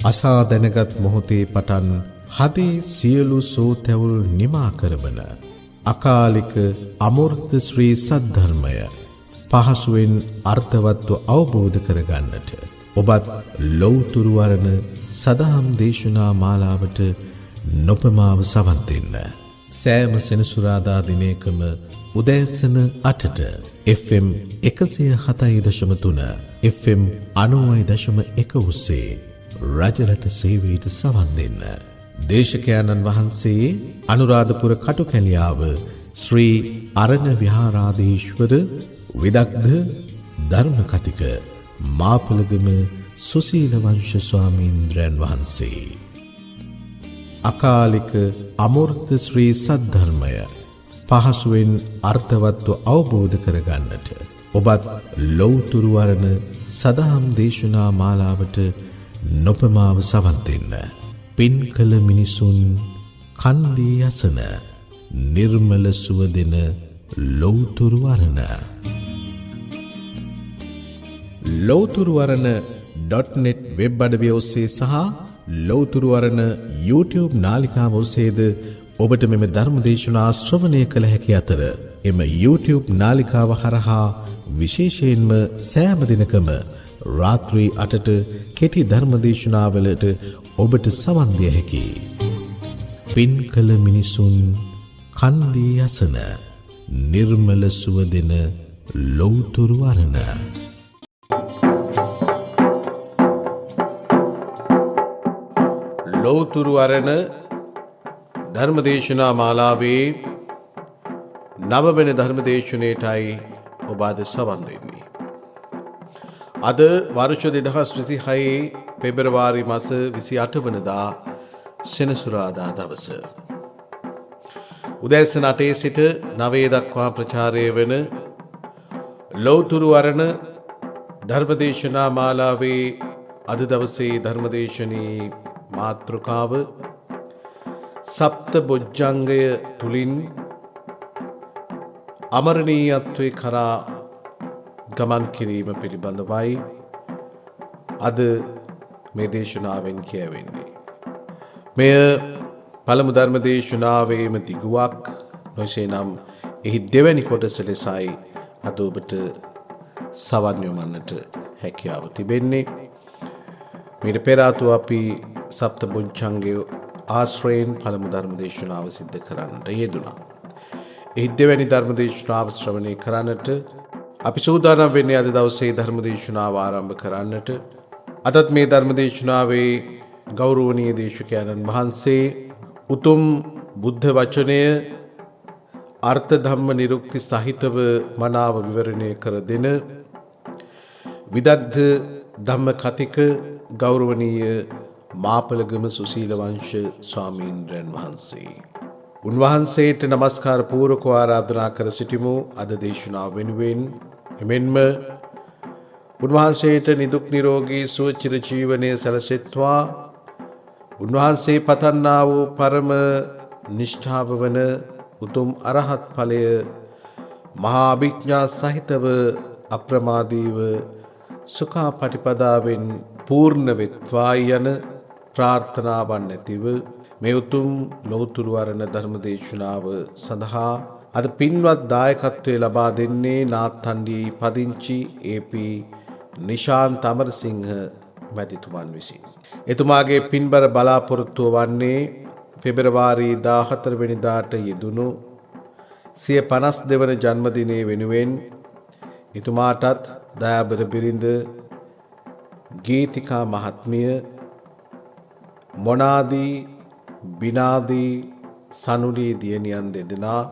අසා දැනගත් මොහොතේ පටන් හදේ සියලු සෝතැවුල් නිමා කරවන අකාලික අමෘත ශ්‍රී සද්ධර්මය පහසුවෙන් අර්ථවත්ව අවබෝධ කරගන්නට ඔබත් ලෞතුරු වරණ සදහම් දේශනා මාලාවට නොපමාව සවන් දෙන්න. සෑම සෙනසුරාදා දිනයකම උදෑසන 8ට FM 107.3 FM 90.1 ඔස්සේ රජරට සේවයට සවන් දෙන්න. දේශකයන්න් වහන්සේ අනුරාධපුර කටුකැලියාව ශ්‍රී අරණ විහාරාධීශවර විදග්ධ ධර්ම කතික මාපලගම සුසීල වංශ ස්වාමීන්ද්‍රයන් වහන්සේ. අකාලික අමෘත ශ්‍රී සද්ධර්මය පහසුවෙන් අර්ථවත්ව අවබෝධ කරගන්නට ඔබත් ලෞතුරු වරණ සදහම් දේශනා මාලාවට නොපමාව සවන් දෙන්න. පින් කළ මිනිසුන් කන්දී යසන නිර්මල සුව දෙන ලෞතුරු වරණ. ලෞතුරු වරණ.net වෙබ් අඩවිය ඔස්සේ සහ ලෞතුරු වරණ YouTube නාලිකාව ඔස්සේද ඔබට මෙම ධර්ම දේශනා ශ්‍රවණය කළ හැකි අතර එම YouTube නාලිකාව හරහා විශේෂයෙන්ම සෑම දිනකම රාත්‍රී 8ට කෙටි ධර්ම දේශනාවලට ඔබට සවන් දිය හැකියි. පින් කළ මිනිසුන් කන්දී යසන නිර්මල සුව දෙන ලෞතුරු වරණ. ලෞතුරු වරණ ධර්මදේශනා මාලාවේ නවවන ධර්මදේශනයටයි ඔබ අද සවන් දෙන්නේ. අද වර්ෂ 2026 පෙබරවාරි මාස 28 වනදා සෙනසුරාදා දවස. උදෑසන 8 සිට 9 දක්වා ප්‍රචාරය වන ලෞතුරු වරණ ධර්මදේශනා මාලාවේ අද දවසේ ධර්මදේශනී මාතෘකාව සප්ත බොජ්ජංගය තුලින් අමරණීයත්වයේ කරා ගමන් කිරීම පිළිබඳවයි අද මේ දේශනාවෙන් කියවෙන්නේ. මෙය පළමු ධර්ම දේශනාවේම දිගුවක් නොසේනම් එහි දෙවැනි කොටස ලෙසයි අද ඔබට සවන් යොමන්නට හැකියාව තිබෙන්නේ. මීට පෙර ආතු අපි සප්ත බොජ්ජංගය ආශ්‍රයෙන් පළමු ධර්ම දේශනාව සිද්ධ කරන්නට යෙදුණා. එහි දෙවැනි ධර්ම දේශනාව ශ්‍රවණය කරන්නට අපි සූදානම් වෙන්නේ අද දවසේ ධර්ම දේශනාව ආරම්භ කරන්නට. අදත් මේ ධර්ම දේශනාවේ ගෞරවනීය දේශකයන්න් වහන්සේ උතුම් බුද්ධ වචනය අර්ථ ධම්ම නිරුක්ති සහිතව මනාව විවරණය කර දෙන විදග්ධ ධම්ම කතික ගෞරවනීය මාපලගම සුසීල වංශ ස්වාමීන්ද්‍රයන් වහන්සේ. උන්වහන්සේට නමස්කාර පූර්වක ආරාධනා කර සිටිමු අද දේශනාව වෙනුවෙන්. එමෙන්ම උන්වහන්සේට නිදුක් නිරෝගී සුව චිර ජීවනයේ සැලසෙත්වා උන්වහන්සේ පතන්නා වූ පරම නිෂ්ඨාව වන උතුම් අරහත් ඵලය මහා අභිඥා සහිතව අප්‍රමාදීව සුඛාපටිපදාවෙන් පූර්ණ වෙත්වා යන ප්‍රාර්ථනාවන් ඇතිව මේ උතුම් ලෞතුරු වරණ ධර්ම දේශනාව සඳහා අද පින්වත් දායකත්වයේ ලබා දෙන්නේ නාත්තණ්ඩියේ පදිංචි AP නිශාන්ත අමරසිංහ මැතිතුමන් විසින්. එතුමාගේ පින්බර බලාපොරොත්තුව වන්නේ පෙබරවාරි 14 වෙනිදාට යෙදුණු සිය 52 වන ජන්මදිනයේ වෙනුවෙන් එතුමාටත් දයාබර බිරිඳ ගීතිකා මහත්මිය මොනාදී බිනාදී සනුලී දියණියන් දෙදෙනා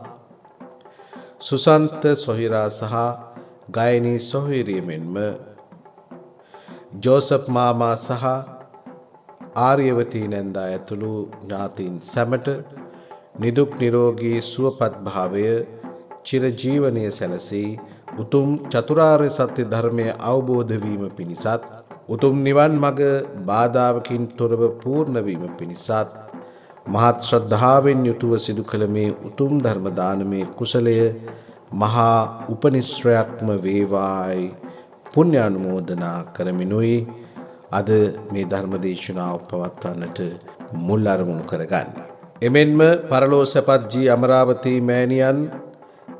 සුසන්ත සොහිරා සහ ගායනී සොහිරිය මෙන්ම ජෝසප් මාමා සහ ආර්යවතී නැන්දා ඇතුළු ඥාතීන් සැමට නිදුක් නිරෝගී සුවපත් භාවය චිරජීවනයේ සැලසී උතුම් චතුරාර්ය සත්‍ය ධර්මය අවබෝධ වීම පිණිසත් උතුම් නිවන් මඟ බාධාවකින් තොරව පූර්ණ වීම පිණිසත් මහත් ශ්‍රද්ධාවෙන් යුතුව සිදු කළ මේ උතුම් ධර්ම දානමේ කුසලය මහා උපනිශ්‍රයක්ම වේවායි පුණ්‍යානුමෝදනා කරමිනුයි අද මේ ධර්ම දේශනාව පවත්වන්නට මුල් අරමුණු කරගන්න. එමෙන්ම පරලෝ සැපත් ජී අමරාවතී මෑණියන්,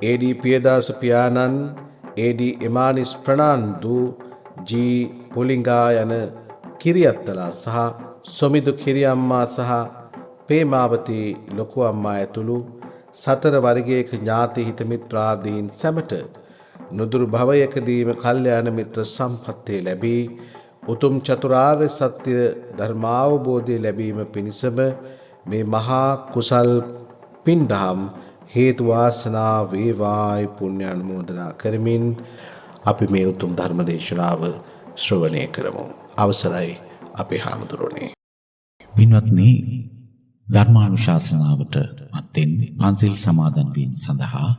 ඒ.ඩී. පියදාස පියාණන්, ඒ.ඩී. එමානිස් ප්‍රනාන්දු, ජී. පුලිංගා යන කිරියත්තලා සහ සොමිදු කිරියම්මා සහ පේමාවතී ලොකු අම්මා ඇතුළු සතර වර්ගයක ඥාති හිත මිත්‍රාදීන් සැමට නුදුරු භවයකදීම කල්යාණ මිත්‍ර සම්පත්තිය ලැබී උතුම් චතුරාර්ය සත්‍ය ධර්මාවබෝධය ලැබීම පිණිසම මේ මහා කුසල් පින්දහම් හේතු වාසනා වේවායි පුණ්‍ය අනුමෝදනා කරමින් අපි මේ උතුම් ධර්ම දේශනාව ශ්‍රවණය කරමු. අවසරයි අපේ හාමුදුරුවනේ. වින්වත්නි, ධර්මානුශාසනාවට මත්ෙන් පන්සිල් සමාදන් වීම සඳහා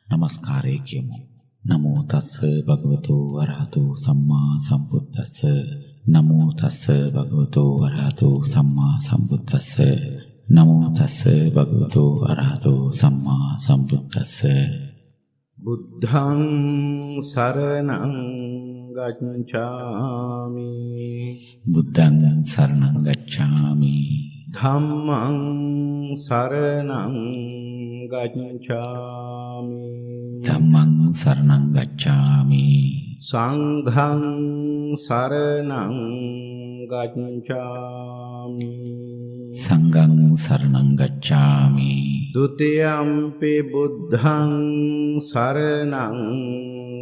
নমස්කාරය කියමු. නමෝ තස්ස භගවතු වරහතු සම්මා සම්බුද්දස්ස. නමෝ තස්ස භගවතු වරහතු සම්මා සම්බුද්දස්ස. නමෝ තස්ස භගවතු වරහතු සම්මා සම්බුද්දස්ස. බුද්ධං සරණං ගච්ඡාමි. බුද්ධං සරණං ගච්ඡාමි. ධම්මං සරණං ගච්ඡාමි. ධම්මං සරණං ගච්ඡාමි. සංඝං සරණං ගච්ඡාමි. සංඝං සරණං ගච්ඡාමි. ဒ ුතියම්පි බුද්ධං සරණං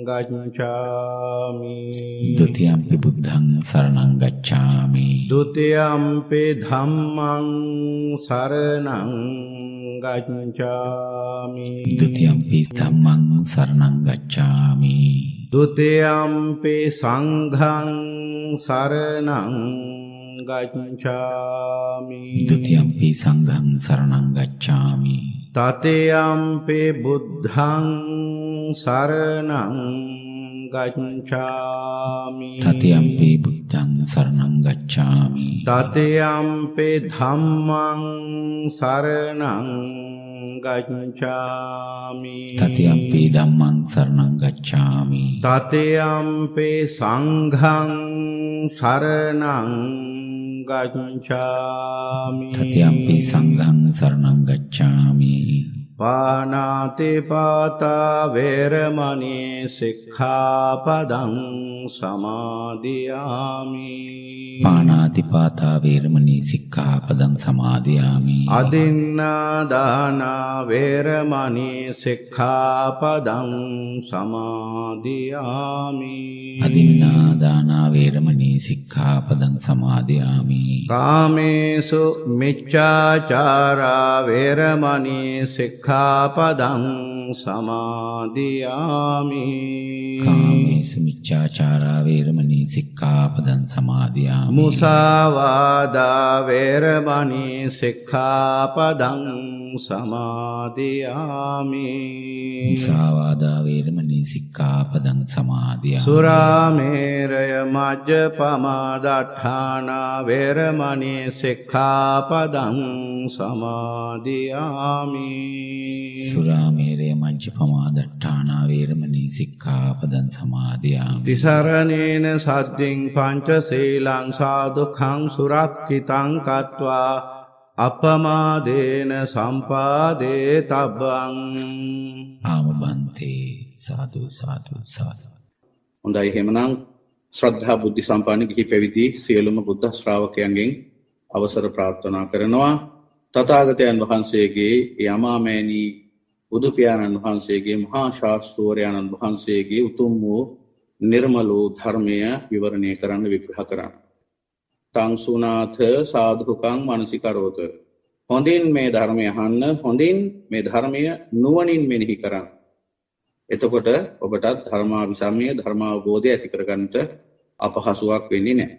ගච්ඡාමි. ဒ ුතියම්පි බුද්ධං සරණං ගච්ඡාමි. ဒ ුතියම්පි ධම්මං සරණං ගච්ඡාමි. ဒ ුතියම්පි ධම්මං සරණං ගච්ඡාමි. ဒ ුතියම්පි සංඝං සරණං ගච්ඡාමි. ဒ ුතියම්පි සංඝං සරණං ගච්ඡාමි. තතයම්පි බුද්ධං සරණං ගච්ඡාමි. තතියම්පි බුද්ධං සරණං ගච්ඡාමි. තතයම්පි ධම්මං සරණං ගච්ඡාමි. තතියම්පි ධම්මං සරණං ගච්ඡාමි. තතයම්පි සංඝං සරණං ගච්ඡාමි. තතියම්පි සංඝං සරණං ගච්ඡාමි. පානාති පාතා වේරමණී සික්ඛාපදං සමාදියාමි. පානාති පාතා වේරමණී සික්ඛාපදං සමාදියාමි. අදින්නා දාන වේරමණී සික්ඛාපදං සමාදියාමි. අදින්නා දාන වේරමණී සික්ඛාපදං සමාදියාමි. කාමේසු මිච්ඡාචාරා වේරමණී සික්ඛාපදං සමාදියාමි. කාමේසු මිච්ඡාචාරා වේරමණී සික්ඛාපදං සමාදියාමි. මුසාවාදා වේරමණී සික්ඛාපදං සමාදියාමි. මුසාවාදා වේරමණී සික්ඛාපදං සමාදියාමි. සුරාමේරය මජ්ජපමා දට්ඨානා වේරමණී සික්ඛාපදං සමාදියාමි. සුරාමේරය මජ්ජපමා දට්ඨානා වේරමණී සික්ඛාපදං සමාදියාමි. තිසරණේන සද්ධින් පංචශීලං සාදුඛං සුරක්ඛිතං කତ୍වා අපමාදේන සම්පාදේ තබ්බං. ආමබන්තේ සාදු සාදු සාදු. හොඳයි, එහෙමනම් ශ්‍රද්ධා බුද්ධ සම්පන්න ගිහි පැවිදි සියලුම බුද්ධ ශ්‍රාවකයන්ගෙන් අවසර ප්‍රාර්ථනා කරනවා. තථාගතයන් වහන්සේගේ යමාමෑණී බුදු පියාණන් වහන්සේගේ මහා ශාස්ත්‍රෝරයන්න් වහන්සේගේ උතුම් වූ නිර්මල වූ ධර්මය විවරණය කරන්න, විග්‍රහ කරන්න. තං සුනාථ සාධුකං මනසිකරෝත. හොඳින් මේ ධර්මය අහන්න, හොඳින් මේ ධර්මය නුවණින් මෙනෙහි කරන්න. එතකොට ඔබටත් ධර්මාභිසමය, ධර්මාවබෝධය ඇති කරගන්නට අපහසුාවක් වෙන්නේ නැහැ.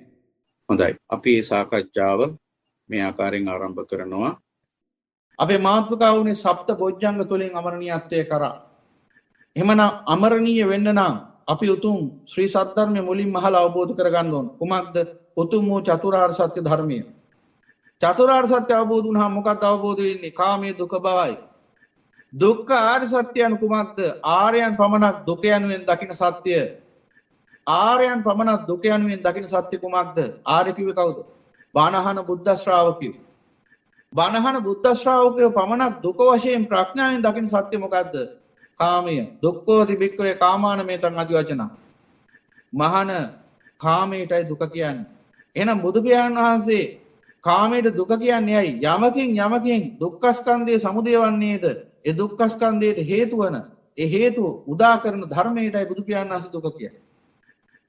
හොඳයි, අපි මේ සාකච්ඡාව මේ ආකාරයෙන් ආරම්භ කරනවා. අපේ මාතෘකාව උනේ සප්ත බොජ්ජංග තුලින් අමරණීයත්වය කරා. එහෙමනම් අමරණීය වෙන්න නම් අපි උතුම් ශ්‍රී සද්ධර්මයේ මුලින්ම අහලා අවබෝධ කරගන්න ඕන. කුමක්ද? උතුම් වූ චතුරාර්ය සත්‍ය ධර්මය. චතුරාර්ය සත්‍ය අවබෝධ වුණාම මොකක්ද අවබෝධ වෙන්නේ? කාමයේ දුක බවයි. දුක්ඛ ආර්ය සත්‍යයන් කුමක්ද? ආර්යයන් පමණක් දුක යනුවෙන් දකින සත්‍ය. ආර්යයන් පමණක් දුක යනුවෙන් දකින සත්‍ය කුමක්ද? ආර්ය කිව්වේ කවුද? බණහන බුද්ධ ශ්‍රාවකයෝ. බණහන බුද්ධ ශ්‍රාවකයෝ පමණක් දුක වශයෙන් ප්‍රඥාවෙන් දකින සත්‍ය මොකද්ද? කාමය. දුක්ඛෝති භික්ඛවේ කාමානමේතං අදි වචන. මහාන කාමයටයි දුක කියන්නේ. එහෙනම් බුදු පියාණන් වහන්සේ කාමයට දුක කියන්නේ ඇයි? යමකින් දුක්ඛස්කන්ධයේ සමුදය වන්නේද? ඒ දුක්ඛස්කන්ධයට හේතු වන ඒ හේතු උදා කරන ධර්මයටයි බුදු පියාණන් වහන්සේ දුක කියන්නේ.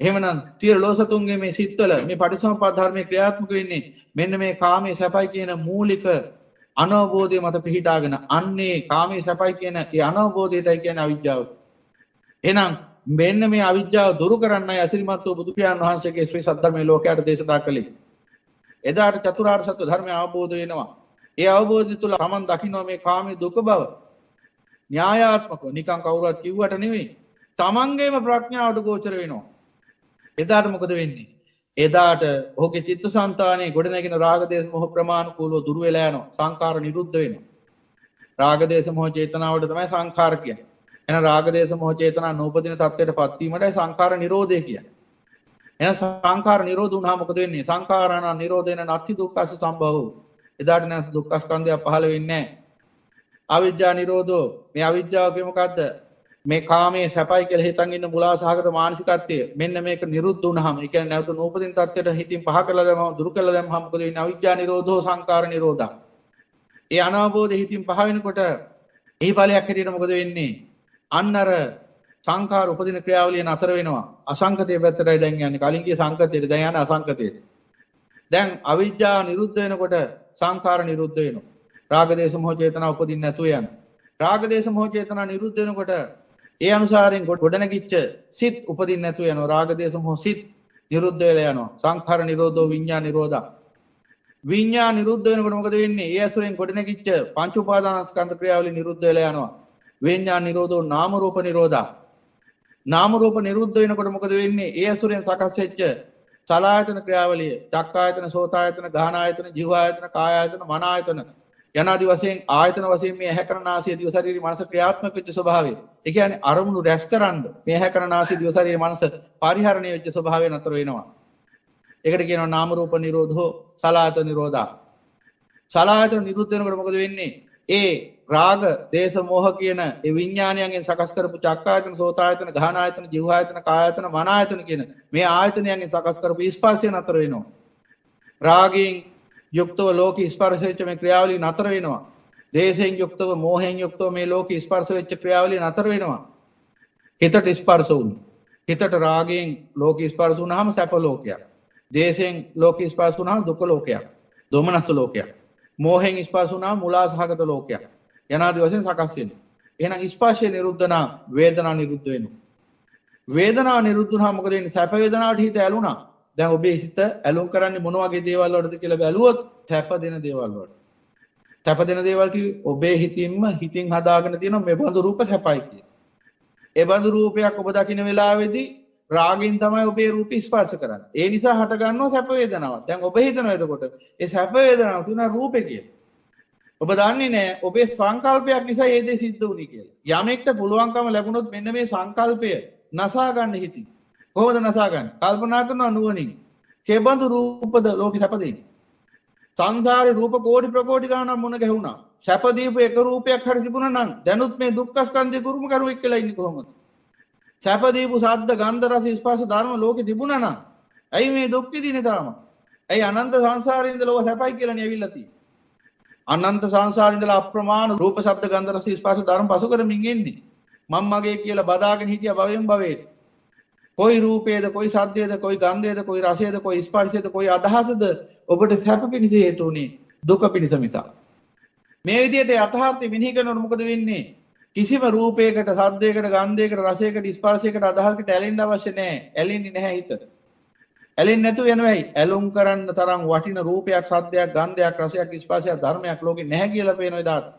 එහෙමනම් තිර ලෝසතුන්ගේ මේ සිත්වල මේ පටිසමුප්පාද ධර්මයේ ක්‍රියාත්මක වෙන්නේ මෙන්න මේ කාමයේ සැපයි කියන මූලික අනවබෝධය මත පිහිටාගෙන අන්නේ කාමයේ සැපයි කියන ඒ අනවබෝධයටයි කියන්නේ අවිජ්ජාව. එහෙනම් මෙන්න මේ අවිජ්ජාව දුරු කරන්නයි අසිරිමත් වූ බුදු පියාණන් වහන්සේගේ ශ්‍රී සද්ධර්මයේ ලෝකයට දේශනා කළේ. එදාට චතුරාර්ය සත්‍ය ධර්මය අවබෝධ වෙනවා. ඒ අවබෝධය තුළ තමන් දකිනවා මේ කාමයේ දුක බව. න්‍යායාත්මකව නිකන් කවුරුත් කිව්වට නෙවෙයි. තමන්ගේම ප්‍රඥාවට ගෝචර වෙනවා. එදාට මොකද වෙන්නේ? එදාට ඔහුගේ චිත්තසංතානයේ ගොඩනැගෙන රාග දේශ මොහ ප්‍රමාණිකූලව දුර වෙලා යනවා. සංඛාර නිරුද්ධ වෙනවා. රාග දේශ මොහ චේතනාවට තමයි සංඛාර කියන්නේ. එහෙනම් රාග දේශ මොහ චේතනා නූපදින තත්ත්වයටපත් වීමටයි සංඛාර නිරෝධය කියන්නේ. එහෙනම් සංඛාර නිරෝධ වුණාම මොකද වෙන්නේ? සංඛාරාණ නිරෝධේන නත්ති දුක්ඛස්ස සම්භවෝ. එදාට නැත් දුක්ඛ ස්කන්ධය පහළ වෙන්නේ නැහැ. අවිජ්ජා නිරෝධෝ. මේ අවිජ්ජාව කිය මොකද්ද? මේ කාමයේ සැපයි කියලා හිතන් ඉන්න මුලාසහගත මානසිකත්වය මෙන්න මේක නිරුද්ධ වුණාම ඒ කියන්නේ නැවත නූපදින තත්ත්වයට හිතින් පහ කරලා දැම්මම දුරු කරලා දැම්මම මොකද වෙන්නේ? අවිජ්ජා නිරෝධෝ සංඛාර නිරෝධා. ඒ අනවබෝධය හිතින් පහ වෙනකොට එහි ඵලයක් හැටියට මොකද වෙන්නේ? අන්න අර සංඛාර උපදින ක්‍රියාවලිය නතර වෙනවා. අසංකතයේ පැත්තටයි දැන් යන්නේ. කලින් කිය සංකතයට දැන් යන්නේ අසංකතයට. දැන් අවිජ්ජා නිරුද්ධ වෙනකොට සංඛාර නිරුද්ධ වෙනවා. රාග දේශ මොහ චේතනා උපදින්න නැතුව යන. රාග දේශ මොහ චේතනා නිරුද්ධ වෙනකොට ඒ අනුසාරයෙන් ගොඩනැගිච්ච සිත් උපදින්න නැතුව යනවා. රාග දේශ මොහ සිත් නිරුද්ධ වෙලා යනවා. සංඛාර නිරෝධෝ විඤ්ඤාණ නිරෝධා. විඤ්ඤාණ නිරුද්ධ වෙනකොට මොකද වෙන්නේ? ඒ අසුරෙන් ගොඩනැගිච්ච පංච උපාදානස්කන්ධ ක්‍රියාවලිය නිරුද්ධ වෙලා යනවා. විඤ්ඤාණ නිරෝධෝ නාම රූප නිරෝධා. නාම රූප නිරුද්ධ වෙනකොට මොකද වෙන්නේ? ඒ අසුරෙන් සකස් වෙච්ච සලආයතන ක්‍රියාවලිය චක්කායතන, සෝතායතන, ගාහනායතන, ජීවායතන, කායායතන, මනායතන යනාදි වශයෙන් ආයතන වශයෙන් මේ ඇහැ කරන නාසය දිව ශරීර මනස ක්‍රියාත්මක වෙච්ච ස්වභාවය. ඒ කියන්නේ අරමුණු රැස් කරන්න මේ ඇහැ කරන නාසය දිව ශරීර මනස පරිහරණය වෙච්ච ස්වභාවය නතර වෙනවා. ඒකට කියනවා නාම රූප නිරෝධෝ සලආයතන නිරෝධා. සලආයතන නිරුද්ධ වෙනකොට මොකද වෙන්නේ? ඒ රාග, දේශ, මෝහ කියන ඒ විඥානයන්ගෙන් සකස් කරපු චක්කායතන, සෝතායතන, ගාහනායතන, ජීවායතන, කායායතන, මනායතන කියන මේ ආයතනයන්ගෙන් සකස් කරපු ස්පර්ශය නතර වෙනවා. රාගයෙන් යුක්තව ලෝක ස්පර්ශ වෙච්ච මේ ක්‍රියාවලිය නතර වෙනවා. දේශයෙන් යුක්තව, මෝහයෙන් යුක්තව මේ ලෝක ස්පර්ශ වෙච්ච ක්‍රියාවලිය නතර වෙනවා. හිතට ස්පර්ශ වුණා. හිතට රාගයෙන් ලෝක ස්පර්ශ වුණාම සැප ලෝකයක්. දේශයෙන් ලෝක ස්පර්ශ වුණාම දුක ලෝකයක්. දොමනස් ලෝකයක්. මෝහෙන් ස්පර්ශ වුණාම මුලාසහගත ලෝකයක්. යනාදී වශයෙන් සකස් වෙනවා. එහෙනම් ස්පර්ශය නිරුද්ධ නම් වේදනා නිරුද්ධ වෙනවා. වේදනාව නිරුද්ධ වුණාම මොකද වෙන්නේ? සැප වේදනාවට හිත ඇලුනා. දැන් ඔබේ හිත ඇලුම් කරන්නේ මොන වගේ දේවල් වලටද කියලා බැලුවොත් සැප දෙන දේවල් වලට. සැප දෙන දේවල් කිව්වේ ඔබේ හිතින් හදාගෙන තියෙන මේ බඳු රූප සැපයි කියන. ඒ බඳු රූපයක් ඔබ දකින වෙලාවේදී රාගයෙන් තමයි ඔබේ රූපය ස්පර්ශ කරන්නේ. ඒ නිසා හට ගන්නවා සැප වේදනාවක්. දැන් ඔබ හිතනවා එතකොට ඒ සැප වේදනාව තුන රූපේ කියලා. ඔබ දන්නේ නැහැ ඔබේ සංකල්පයක් නිසා ඒ දේ සිද්ධ වුණේ කියලා. යමෙක්ට පුළුවන්කම ලැබුණොත් මෙන්න මේ සංකල්පය නසා ගන්න හිතින්. කොහොමද නසා ගන්න? කල්පනා කරනවා නුවණින්. කෙබඳු රූපද ලෝකෙ සැප දෙන්නේ? සංසාරේ රූප කෝටි ප්‍රකෝටි ගණන් මුණ ගැහුණා. සැප දීපු එක රූපයක් හරි තිබුණා නම් දැනුත් මේ දුක්ඛ ස්කන්ධේ කුරුම කරුවෙක් කියලා ඉන්නේ කොහොමද? සැප දීපු ශබ්ද, ගන්ධ, රස, ස්පර්ශ ධර්ම ලෝකෙ තිබුණා නම් ඇයි මේ දුක් විඳින්නේ තාම? ඇයි අනන්ත සංසාරේ ඉඳලා ඔය සැපයි කියලා නේ ඇවිල්ලා තියෙන්නේ? අනන්ත සංසාරේ ඉඳලා අප්‍රමාණ රූප, ශබ්ද, ගන්ධ, රස, ස්පර්ශ ධර්ම පසු කරමින් එන්නේ. මම මගේ කියලා බදාගෙන හිටියා භවයෙන් භවයට. කොයි රූපේද, කොයි ශබ්දේද, කොයි ගන්ධේද, කොයි රසේද, කොයි ස්පර්ශේද, කොයි අදහසද ඔබට සැප පිණිස හේතු උනේ? දුක පිණිස මිස. මේ විදිහට යථාර්ථය මෙනෙහි කරනකොට මොකද වෙන්නේ? කිසිම රූපයකට, ශබ්දයකට, ගන්ධයකට, රසයකට, ස්පර්ශයකට, අදහසකට ඇලෙන්න අවශ්‍ය නැහැ. ඇලෙන්නේ නැහැ හිත. ඇලෙන්නේ නැතුව යනවායි. ඇලුම් කරන්න තරම් වටින රූපයක්, ශබ්දයක්, ගන්ධයක්, රසයක්, ස්පර්ශයක්, ධර්මයක් ලෝකේ නැහැ කියලා පේනවා එදාට.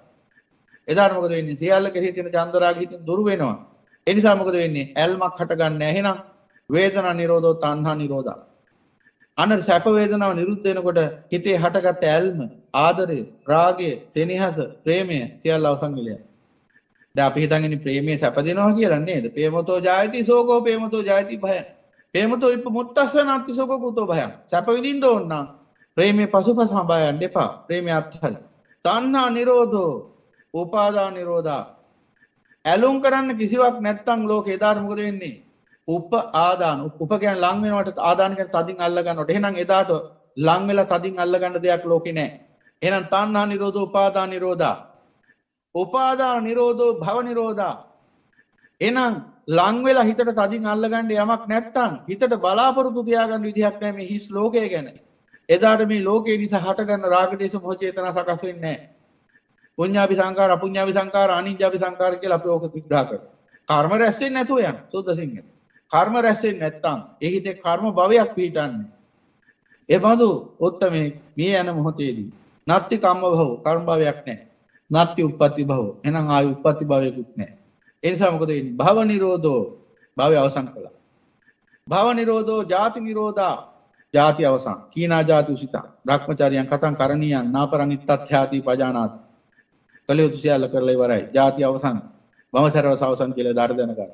එදාට මොකද වෙන්නේ? සියල්ල කෙරෙහි තියෙන චන්දරාග හිතින් දුරු වෙනවා. ඒ නිසා මොකද වෙන්නේ? ඇල්මක් හටගන්නේ නැහැ. එහෙනම් වේදනා නිරෝධෝ තණ්හා නිරෝධා. අන්න සැප වේදනාව නිරුද්ධ වෙනකොට හිතේ හටගත්ත ඇල්ම, ආදරය, රාගය, සෙනෙහස, ප්‍රේමය සියල්ල අවසන් වෙලා යනවා. දැන් අපි හිතන්නේ ප්‍රේමයේ සැප දෙනවා කියලා නේද? ප්‍රේමතෝ ජායති සෝකෝ ප්‍රේමතෝ ජායති භය. ප්‍රේමතෝ ඉප මුත්තස්සනාත්ති සුඛ කුතෝ භයං. සැප විඳින්න ඕන නම් ප්‍රේමයේ පසුපස හඹයන්න එපා. ප්‍රේමයේ අත්හල. තණ්හා නිරෝධෝ උපාදාන නිරෝධා. ඇලුම් කරන්න කිසිවක් නැත්තම් ලෝකේ එදාට මොකද වෙන්නේ? උප ආදාන. උප කියන්නේ ලං වෙනවට ආදාන කියන්නේ තදින් අල්ල ගන්නවට. එහෙනම් එදාට ලං වෙලා තදින් අල්ල ගන්න දෙයක් ලෝකේ නැහැ. එහෙනම් තණ්හා නිරෝධෝ උපාදාන නිරෝධා. උපාදාන නිරෝධෝ භව නිරෝධා. එහෙනම් ලං වෙලා හිතට තදින් අල්ල ගන්න යමක් නැත්තම් හිතට බලාපොරොත්තු තියාගන්න විදිහක් නැහැ මේ හිස් ලෝකය ගැන. එදාට මේ ලෝකේ නිසා හටගන්න රාග දේශ මොහ චේතනා සකස් වෙන්නේ නැහැ. පුඤ්ඤාභි සංකාර අපුඤ්ඤාභි සංකාර අනිඤ්ඤාභි සංකාර කියලා අපි ඕක විග්‍රහ කරනවා. කර්ම රැස් වෙන්නේ නැතුව යන සුද්ධසිංහ. කර්ම රැස් වෙන්නේ නැත්තම් ඒ හිතේ කර්ම භවයක් පිහිටන්නේ. ඒ බඳු උත්තමේ මේ යන මොහොතේදී නත්ති කම්ම භව කර්ම භවයක් නැහැ. නත්ති උප්පත්ති භව. එහෙනම් ආයි උප්පත්ති භවයකුත් නැහැ. ඒ නිසා මොකද වෙන්නේ? භව නිරෝධෝ භවය අවසන් කළා. භව නිරෝධෝ ජාති නිරෝධා ජාති අවසන්. කීනා ජාති උසිතා. භ්‍රමචාරියන් කතං කරණීයන් නාපරං ඉත්තත්ථ්‍යාති පජානාති. කලියුතු සියල්ල කරලා ඉවරයි. ජාති අවසන්. වමසරවස අවසන් කියලා දාට දැනගන්න.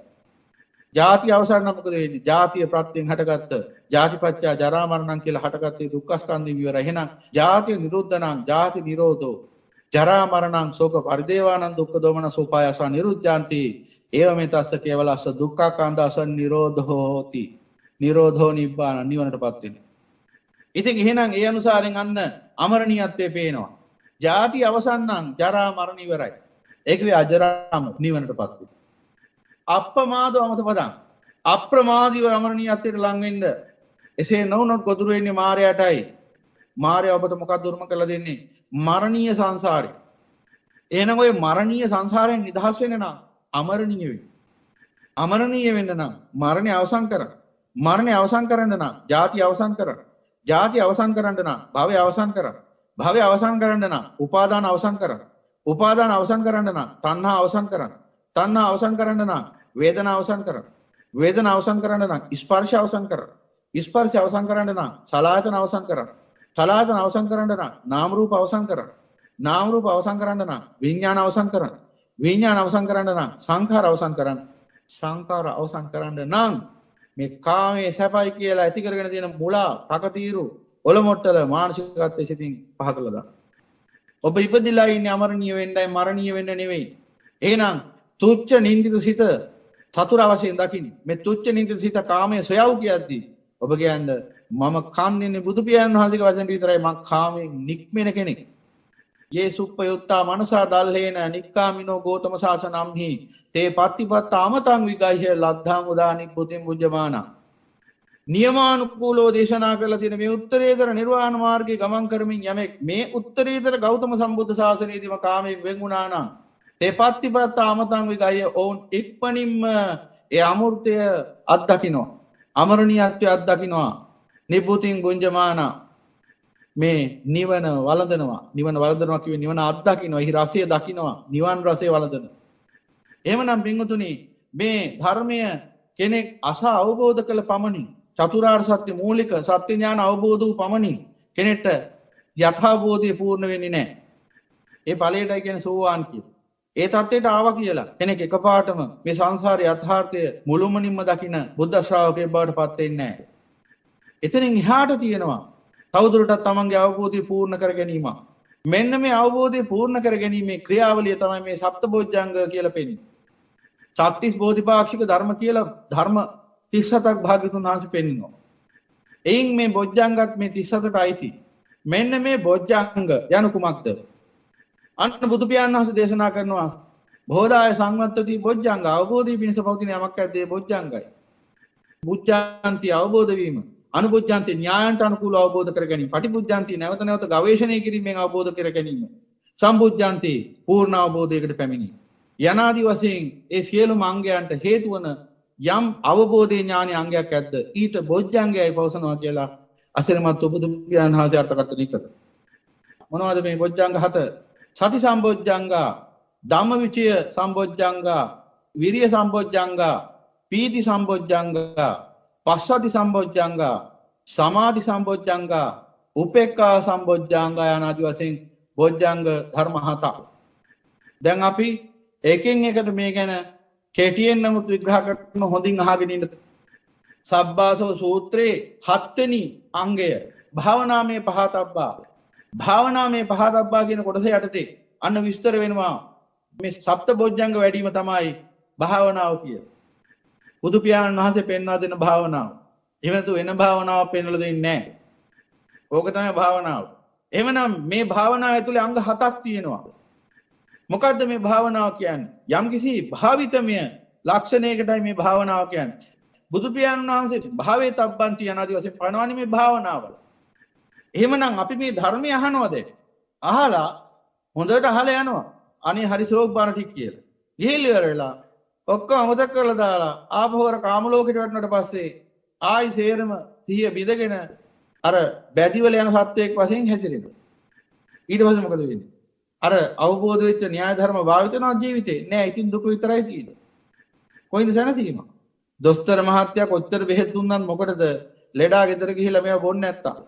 ජාති අවසන් නම් මොකද වෙන්නේ? ජාතිය ප්‍රත්‍යයෙන් හටගත්ත ජාතිපච්චා ජරා මරණං කියලා හටගත්තේ දුක්ඛ ස්කන්ධය ඉවරයි. එහෙනම් ජාතිය නිරුද්ධ නම් ජාති නිරෝධෝ ජරා මරණං ශෝක පරිදේවානං දුක්ඛ දෝමන සෝපායස නිරුද්ධාන්ති. ඒව මේ තස්ස කේවලස්ස දුක්ඛාකාන්තස නිරෝධෝ හෝති. නිරෝධෝ නිබ්බාන නිවනටපත් වෙනවා. ඉතින් එහෙනම් ඒ අනුසාරයෙන් අන්න අමරණීයත්වයේ පේනවා. ජාති අවසන් නම් ජරා මරණ ඉවරයි. ඒක වේ අජරාම නිවනටපත් වෙනවා. අප්‍රමාදව අමතපදං. අප්‍රමාදීව අමරණීයත්වයට ලං වෙන්න. එසේ නොවුනොත් ගොදුරු වෙන්නේ මායයටයි. මායя ඔබට මොකක්ද උරුම කරලා දෙන්නේ? මරණීය සංසාරේ. එහෙනම් ඔය මරණීය සංසාරයෙන් නිදහස් වෙන්න නම් අමරණීය වෙන්න. අමරණීය වෙන්න නම් මරණය අවසන් කරන්න. මරණය අවසන් කරන්න නම් ජාති අවසන් කරන්න. ජාති අවසන් කරන්න නම් භවය අවසන් කරන්න. භවය අවසන් කරන්න නම් උපාදාන අවසන් කරන්න. උපාදාන අවසන් කරන්න නම් තණ්හා අවසන් කරන්න. තණ්හා අවසන් කරන්න නම් වේදනා අවසන් කරන්න. වේදනා අවසන් කරන්න නම් ස්පර්ශ අවසන් කරන්න. ස්පර්ශ අවසන් කරන්න නම් සලආයතන අවසන් කරන්න. සලආයතන අවසන් කරන්න නම් නාම රූප අවසන් කරන්න. නාම රූප අවසන් කරන්න නම් විඥාන අවසන් කරන්න. විඥාන අවසන් කරන්න නම් සංඛාර අවසන් කරන්න. සංඛාර අවසන් කරන්න නම් මේ කාමයේ සැපයි කියලා ඇති කරගෙන තියෙන මුලා, තකතිරු, ඔලොමොට්ටල මානසිකත්වයේ සිටින් පහ කළා දාන්න. ඔබ ඉපදිලා ඉන්නේ අමරණීය වෙන්නයි මරණීය වෙන්න නෙවෙයි. එහෙනම් තුච්ච නින්දිත සිත සතුර වශයෙන් දකින්න. මේ තුච්ච නින්දිත සිත කාමයේ සොයව් කියද්දී ඔබ කියන්නේ මම කන්නේ බුදු පියාණන් වහන්සේගේ වචන විතරයි මං කාමයෙන් නික්මෙන කෙනෙක්. යේ සුප්පයුත්තා මනසා දල්හේන නික්කාමිනෝ ගෝතම සාසනම්හි තේ පත්තිපත්තාමතං විගහ්‍ය ලද්ධාං උදානි පුතින් බුද්ධමානා. නියමානුකූලව දේශනා කරලා තියෙන මේ උත්තරීතර නිර්වාණ මාර්ගයේ ගමන් කරමින් යමෙක් මේ උත්තරීතර ගෞතම සම්බුද්ධ ශාසනයේදීම කාමයෙන් වෙන් වුණා නම් තේ පත්තිපත්තාමතං විගහ්‍ය ඔවුන් ඉක්මනින්ම ඒ අමෘතය අත්දකින්නවා. අමරණීයත්වය අත්දකින්නවා. නිබ්බුතින් ගුංජමානා මේ නිවන වළඳනවා. නිවන වළඳනවා කිව්වේ නිවන අත්දකින්නවා. එහි රසය දකින්නවා. නිවන් රසය වළඳනවා. එහෙමනම් පින්වතුනි මේ ධර්මය කෙනෙක් අසා අවබෝධ කළ පමණින් චතුරාර්ය සත්‍ය මූලික සත්‍ය ඥාන අවබෝධ වූ පමණින් කෙනෙක්ට යථාබෝධය පූර්ණ වෙන්නේ නැහැ. ඒ ඵලයටයි කියන්නේ සෝවාන් කියලා. ඒ தත්ත්වයට ආවා කියලා කෙනෙක් එකපාරටම මේ සංසාරයේ යථාර්ථය මුළුමනින්ම දකින බුද්ධ ශ්‍රාවකයෙක් බවට පත් වෙන්නේ නැහැ. එතනින් එහාට තියෙනවා තවදුරටත් තමන්ගේ අවබෝධය පූර්ණ කර ගැනීම. මෙන්න මේ අවබෝධය පූර්ණ කර ගැනීමේ ක්‍රියාවලිය තමයි මේ සප්තබොජ්ජංග කියලා පෙන්නන්නේ. සත්‍තිස් බෝධිපාක්ෂික ධර්ම කියලා ධර්ම 37ක් භාග්‍යතුන් වහන්සේ පෙන්නනවා. එයින් මේ බොජ්ජංගත් මේ 37ට අයිති. මෙන්න මේ බොජ්ජංග යන කුමක්ද? අන්න බුදු පියාණන් වහන්සේ දේශනා කරනවා බෝධාය සංවත්තති බොජ්ජංග අවබෝධය පිණිස පවතින යමක් ඇද්දේ බොජ්ජංගයි. බුද්ධාන්ති අවබෝධ වීම අනුබුද්ධාන්ති න්‍යායන්ට අනුකූලව අවබෝධ කර ගැනීම. පටිබුද්ධාන්ති නැවත නැවත ගවේෂණය කිරීමෙන් අවබෝධ කර ගැනීම. සම්බුද්ධාන්ති පූර්ණ අවබෝධයකට පැමිණීම. යනාදි වශයෙන් ඒ සියලුම අංගයන්ට හේතු වන යම් අවබෝධයේ ඥානයේ අංගයක් ඇද්ද ඊට බොජ්ජංගයයි පවසනවා කියලා අසිරමත් බුදු පියාණන් වහන්සේ අර්ථකථනය කළා. මොනවද මේ බොජ්ජංග 7? සති සම්බොජ්ජංගා, ධම්මවිචය සම්බොජ්ජංගා, විරිය සම්බොජ්ජංගා, පීති සම්බොජ්ජංගා, පස්සති සම්බොජ්ජංගා, සමාධි සම්බොජ්ජංගා, උපේක්ඛා සම්බොජ්ජංගා යනාදී වශයෙන් බොජ්ජංග ධර්ම 7. දැන් අපි එකින් එකට මේ ගැන කෙටියෙන් නමුත් විග්‍රහ කරන හොඳින් අහගෙන ඉන්න. සබ්බාසව සූත්‍රයේ 7 වෙනි අංගය භාවනාමය පහතබ්බා. භාවනාමය පහතබ්බා කියන කොටස යටතේ අන්න විස්තර වෙනවා මේ සප්තබොජ්ජංග වැඩිම තමයි භාවනාව කිය. බුදු පියාණන් වහන්සේ පෙන්වා දෙන භාවනාව. එහෙම නැතු වෙන භාවනාවක් පෙන්වලා දෙන්නේ නැහැ. ඕක තමයි භාවනාව. එහෙමනම් මේ භාවනාව ඇතුලේ අංග 7ක් තියෙනවා. මොකද්ද මේ භාවනාව කියන්නේ? යම්කිසි භාවිතමය ලක්ෂණයකටයි මේ භාවනාව කියන්නේ. බුදු පියාණන් වහන්සේ භාවේ තබ්බන්ති යනාදී වශයෙන් පනවන්නේ මේ භාවනාව. එහෙමනම් අපි මේ ධර්මය අහනවද? අහලා හොඳට අහලා යනවා. අනේ හරි ශෝක බාර ටික කියලා. ගිහිල්ලා වෙලා ඔක්කොම අමතක කරලා දාලා ආපහුවර කාම ලෝකෙට වැටුණාට පස්සේ ආයි සේරම සිහිය බිඳගෙන අර බැදිවල යන සත්‍යයක් වශයෙන් හැසිරෙනවා. ඊට පස්සේ මොකද වෙන්නේ? අර අවබෝධ වෙච්ච න්‍යාය ධර්ම භාවිත කරන ජීවිතේ නෑ. ඉතින් දුක විතරයි තියෙන්නේ. කොයින්ද සැනසීම? දොස්තර මහත්තයා කොච්චර බෙහෙත් දුන්නත් මොකටද ලෙඩා ගෙදර ගිහිල්ලා මේව බොන්නේ නැත්තම්?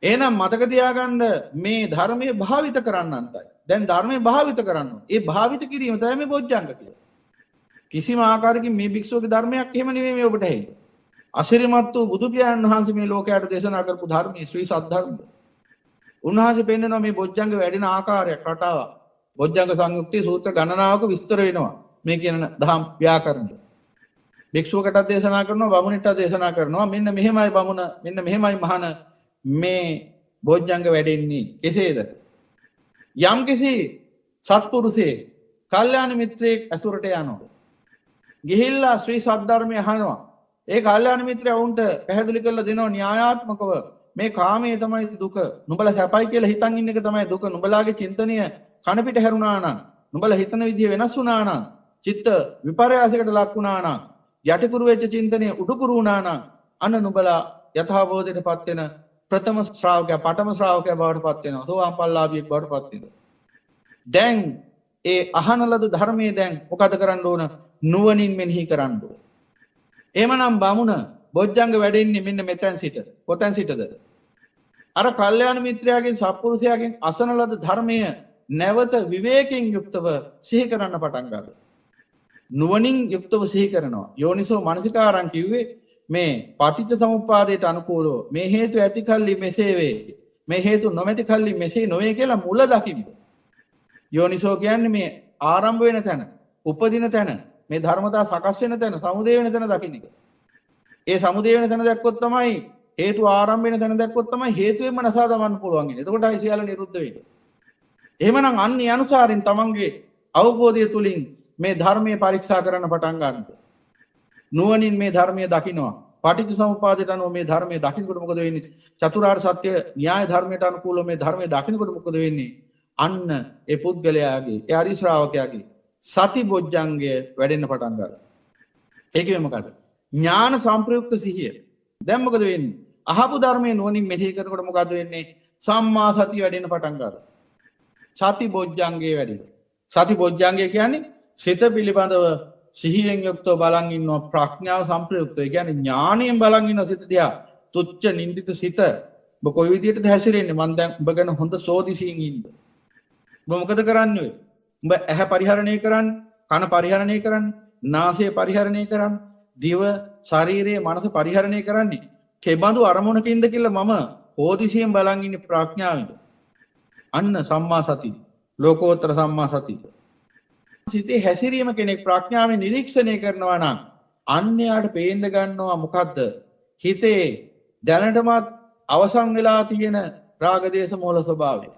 එහෙනම් මතක තියාගන්න මේ ධර්මයේ භාවිත කරන්නන්ටයි. දැන් ධර්මයේ භාවිත කරන්න. ඒ භාවිත කිරීම තමයි මේ බොජ්ජංග කියන්නේ. කිසිම ආකාරයකින් මේ භික්ෂුවගේ ධර්මයක් එහෙම නෙමෙයි මේ ඔබට ඇහෙන්නේ. අසිරිමත් වූ බුදු පියාණන් වහන්සේ මේ ලෝකයට දේශනා කරපු ධර්මයේ ශ්‍රී සද්ධර්ම. උන්වහන්සේ පෙන්නනවා මේ බොජ්ජංග වැඩෙන ආකාරයක් රටාවක්. බොජ්ජංග සංයුක්තයේ සූත්‍ර ගණනාවක විස්තර වෙනවා. මේ කියන දහම් ව්‍යාකරණය. භික්ෂුවකටත් දේශනා කරනවා, බමුණටත් දේශනා කරනවා. මෙන්න මෙහෙමයි බමුණ, මෙන්න මෙහෙමයි මහණ මේ බොජ්ජංග වැඩෙන්නේ. කෙසේද? යම්කිසි සත්පුරුෂයෙක්, කල්යාණ මිත්‍රයෙක් ඇසුරට යනවා. ගිහිල්ලා ශ්‍රී සද්ධර්මය අහනවා. ඒ කල්යාණ මිත්‍රයා වුන්ට පැහැදිලි කරලා දෙනවා න්‍යායාත්මකව මේ කාමයේ තමයි දුක. නුඹලා සැපයි කියලා හිතන් ඉන්න එක තමයි දුක. නුඹලාගේ චින්තනය කන පිට හැරුණා නම්, නුඹලා හිතන විදිය වෙනස් වුණා නම්, චිත්ත විපර්යාසයකට ලක් වුණා නම්, යටිකුරු වෙච්ච චින්තනය උඩුකුරු වුණා නම්, අන්න නුඹලා යථාබෝධයටපත් වෙන ප්‍රථම ශ්‍රාවකයා, පඨම ශ්‍රාවකයා බවට පත් වෙනවා. සෝවාන් ඵලලාභියෙක් බවට පත් වෙනවා. දැන් ඒ අහන ලද ධර්මයේ දැන් මොකද කරන්න ඕන? නුවණින් මෙනෙහි කරන්න ඕන. එහෙමනම් බමුණ බොජ්ජංග වැඩෙන්නේ මෙන්න මෙතෙන් සිට. කොතෙන් සිටද? අර කල්යාණ මිත්‍රයාගෙන් සත්පුරුෂයාගෙන් අසන ලද ධර්මය නැවත විවේකයෙන් යුක්තව සිහි කරන්න පටන් ගන්නවා. නුවණින් යුක්තව සිහි කරනවා. යෝනිසෝ මනසිකාරං කිව්වේ මේ පටිච්ච සමුප්පාදයට අනුකූලව මේ හේතු ඇති කල්ලි මෙසේ වේ. මේ හේතු නොමැති කල්ලි මෙසේ නොවේ කියලා මුල දකින්න. යෝනිසෝ කියන්නේ මේ ආරම්භ වෙන තැන, උපදින තැන, මේ ධර්මතා සකස් වෙන තැන, සමුදය වෙන තැන දකින්න එක. ඒ සමුදය වෙන තැන දැක්කොත් තමයි හේතු ආරම්භ වෙන තැන දැක්කොත් තමයි හේතුවෙන්ම නසා දමන්න පුළුවන් ඉන්නේ. එතකොටයි සියල්ල නිරුද්ධ වෙන්නේ. එහෙමනම් අන්නේ අනුසාරින් තමන්ගේ අවබෝධය තුලින් මේ ධර්මයේ පරීක්ෂා කරන්න පටන් ගන්නවා. නුවණින් මේ ධර්මයේ දකින්නවා. පටිච්ච සමුප්පාදයට අනුව මේ ධර්මයේ දකින්නකොට මොකද වෙන්නේ? චතුරාර්ය සත්‍ය න්‍යාය ධර්මයට අනුකූලව මේ ධර්මයේ දකින්නකොට මොකද වෙන්නේ? අන්න ඒ පුද්ගලයාගේ, ඒ අරි ශ්‍රාවකයාගේ සති බොජ්ජංගය වැඩෙන්න පටන් ගන්නවා. ඒ කියන්නේ මොකද? ඥාන සංප්‍රයුක්ත සිහිය. දැන් මොකද වෙන්නේ? අහපු ධර්මයේ නුවණින් මෙහෙය කරනකොට මොකද වෙන්නේ? සම්මා සතිය වැඩෙන්න පටන් ගන්නවා. සති බොජ්ජංගය වැඩෙනවා. සති බොජ්ජංගය කියන්නේ සිත පිළිබඳව සිහියෙන් යුක්තව බලන් ඉන්නවා, ප්‍රඥාව සංප්‍රයුක්තව. ඒ කියන්නේ ඥාණයෙන් බලන් ඉන්න සිත දිහා. තුච්ච නින්දිත සිත. ඔබ කොයි විදිහටද හැසිරෙන්නේ? මම දැන් ඔබ ගැන හොඳ සෝදිසියෙන් ඉන්න. ඔබ මොකද කරන්නේ? ඔබ ඇහැ පරිහරණය කරන්නේ, කන පරිහරණය කරන්නේ, නාසය පරිහරණය කරන්නේ, දිව, ශරීරය, මනස පරිහරණය කරන්නේ. කෙබඳු අරමුණකින්ද කියලා මම හෝදිසියෙන් බලන් ඉන්නේ ප්‍රඥාවෙන්. අන්න සම්මා සතිය. ලෝකෝත්තර සම්මා සතිය. සිතේ හැසිරීම කෙනෙක් ප්‍රඥාවෙන් නිරීක්ෂණය කරනවා නම් අන්‍යයාට පේන්න ගන්නවා මොකද්ද? හිතේ දැනටමත් අවසන් වෙලා තියෙන රාග දේශ මොහොල ස්වභාවය.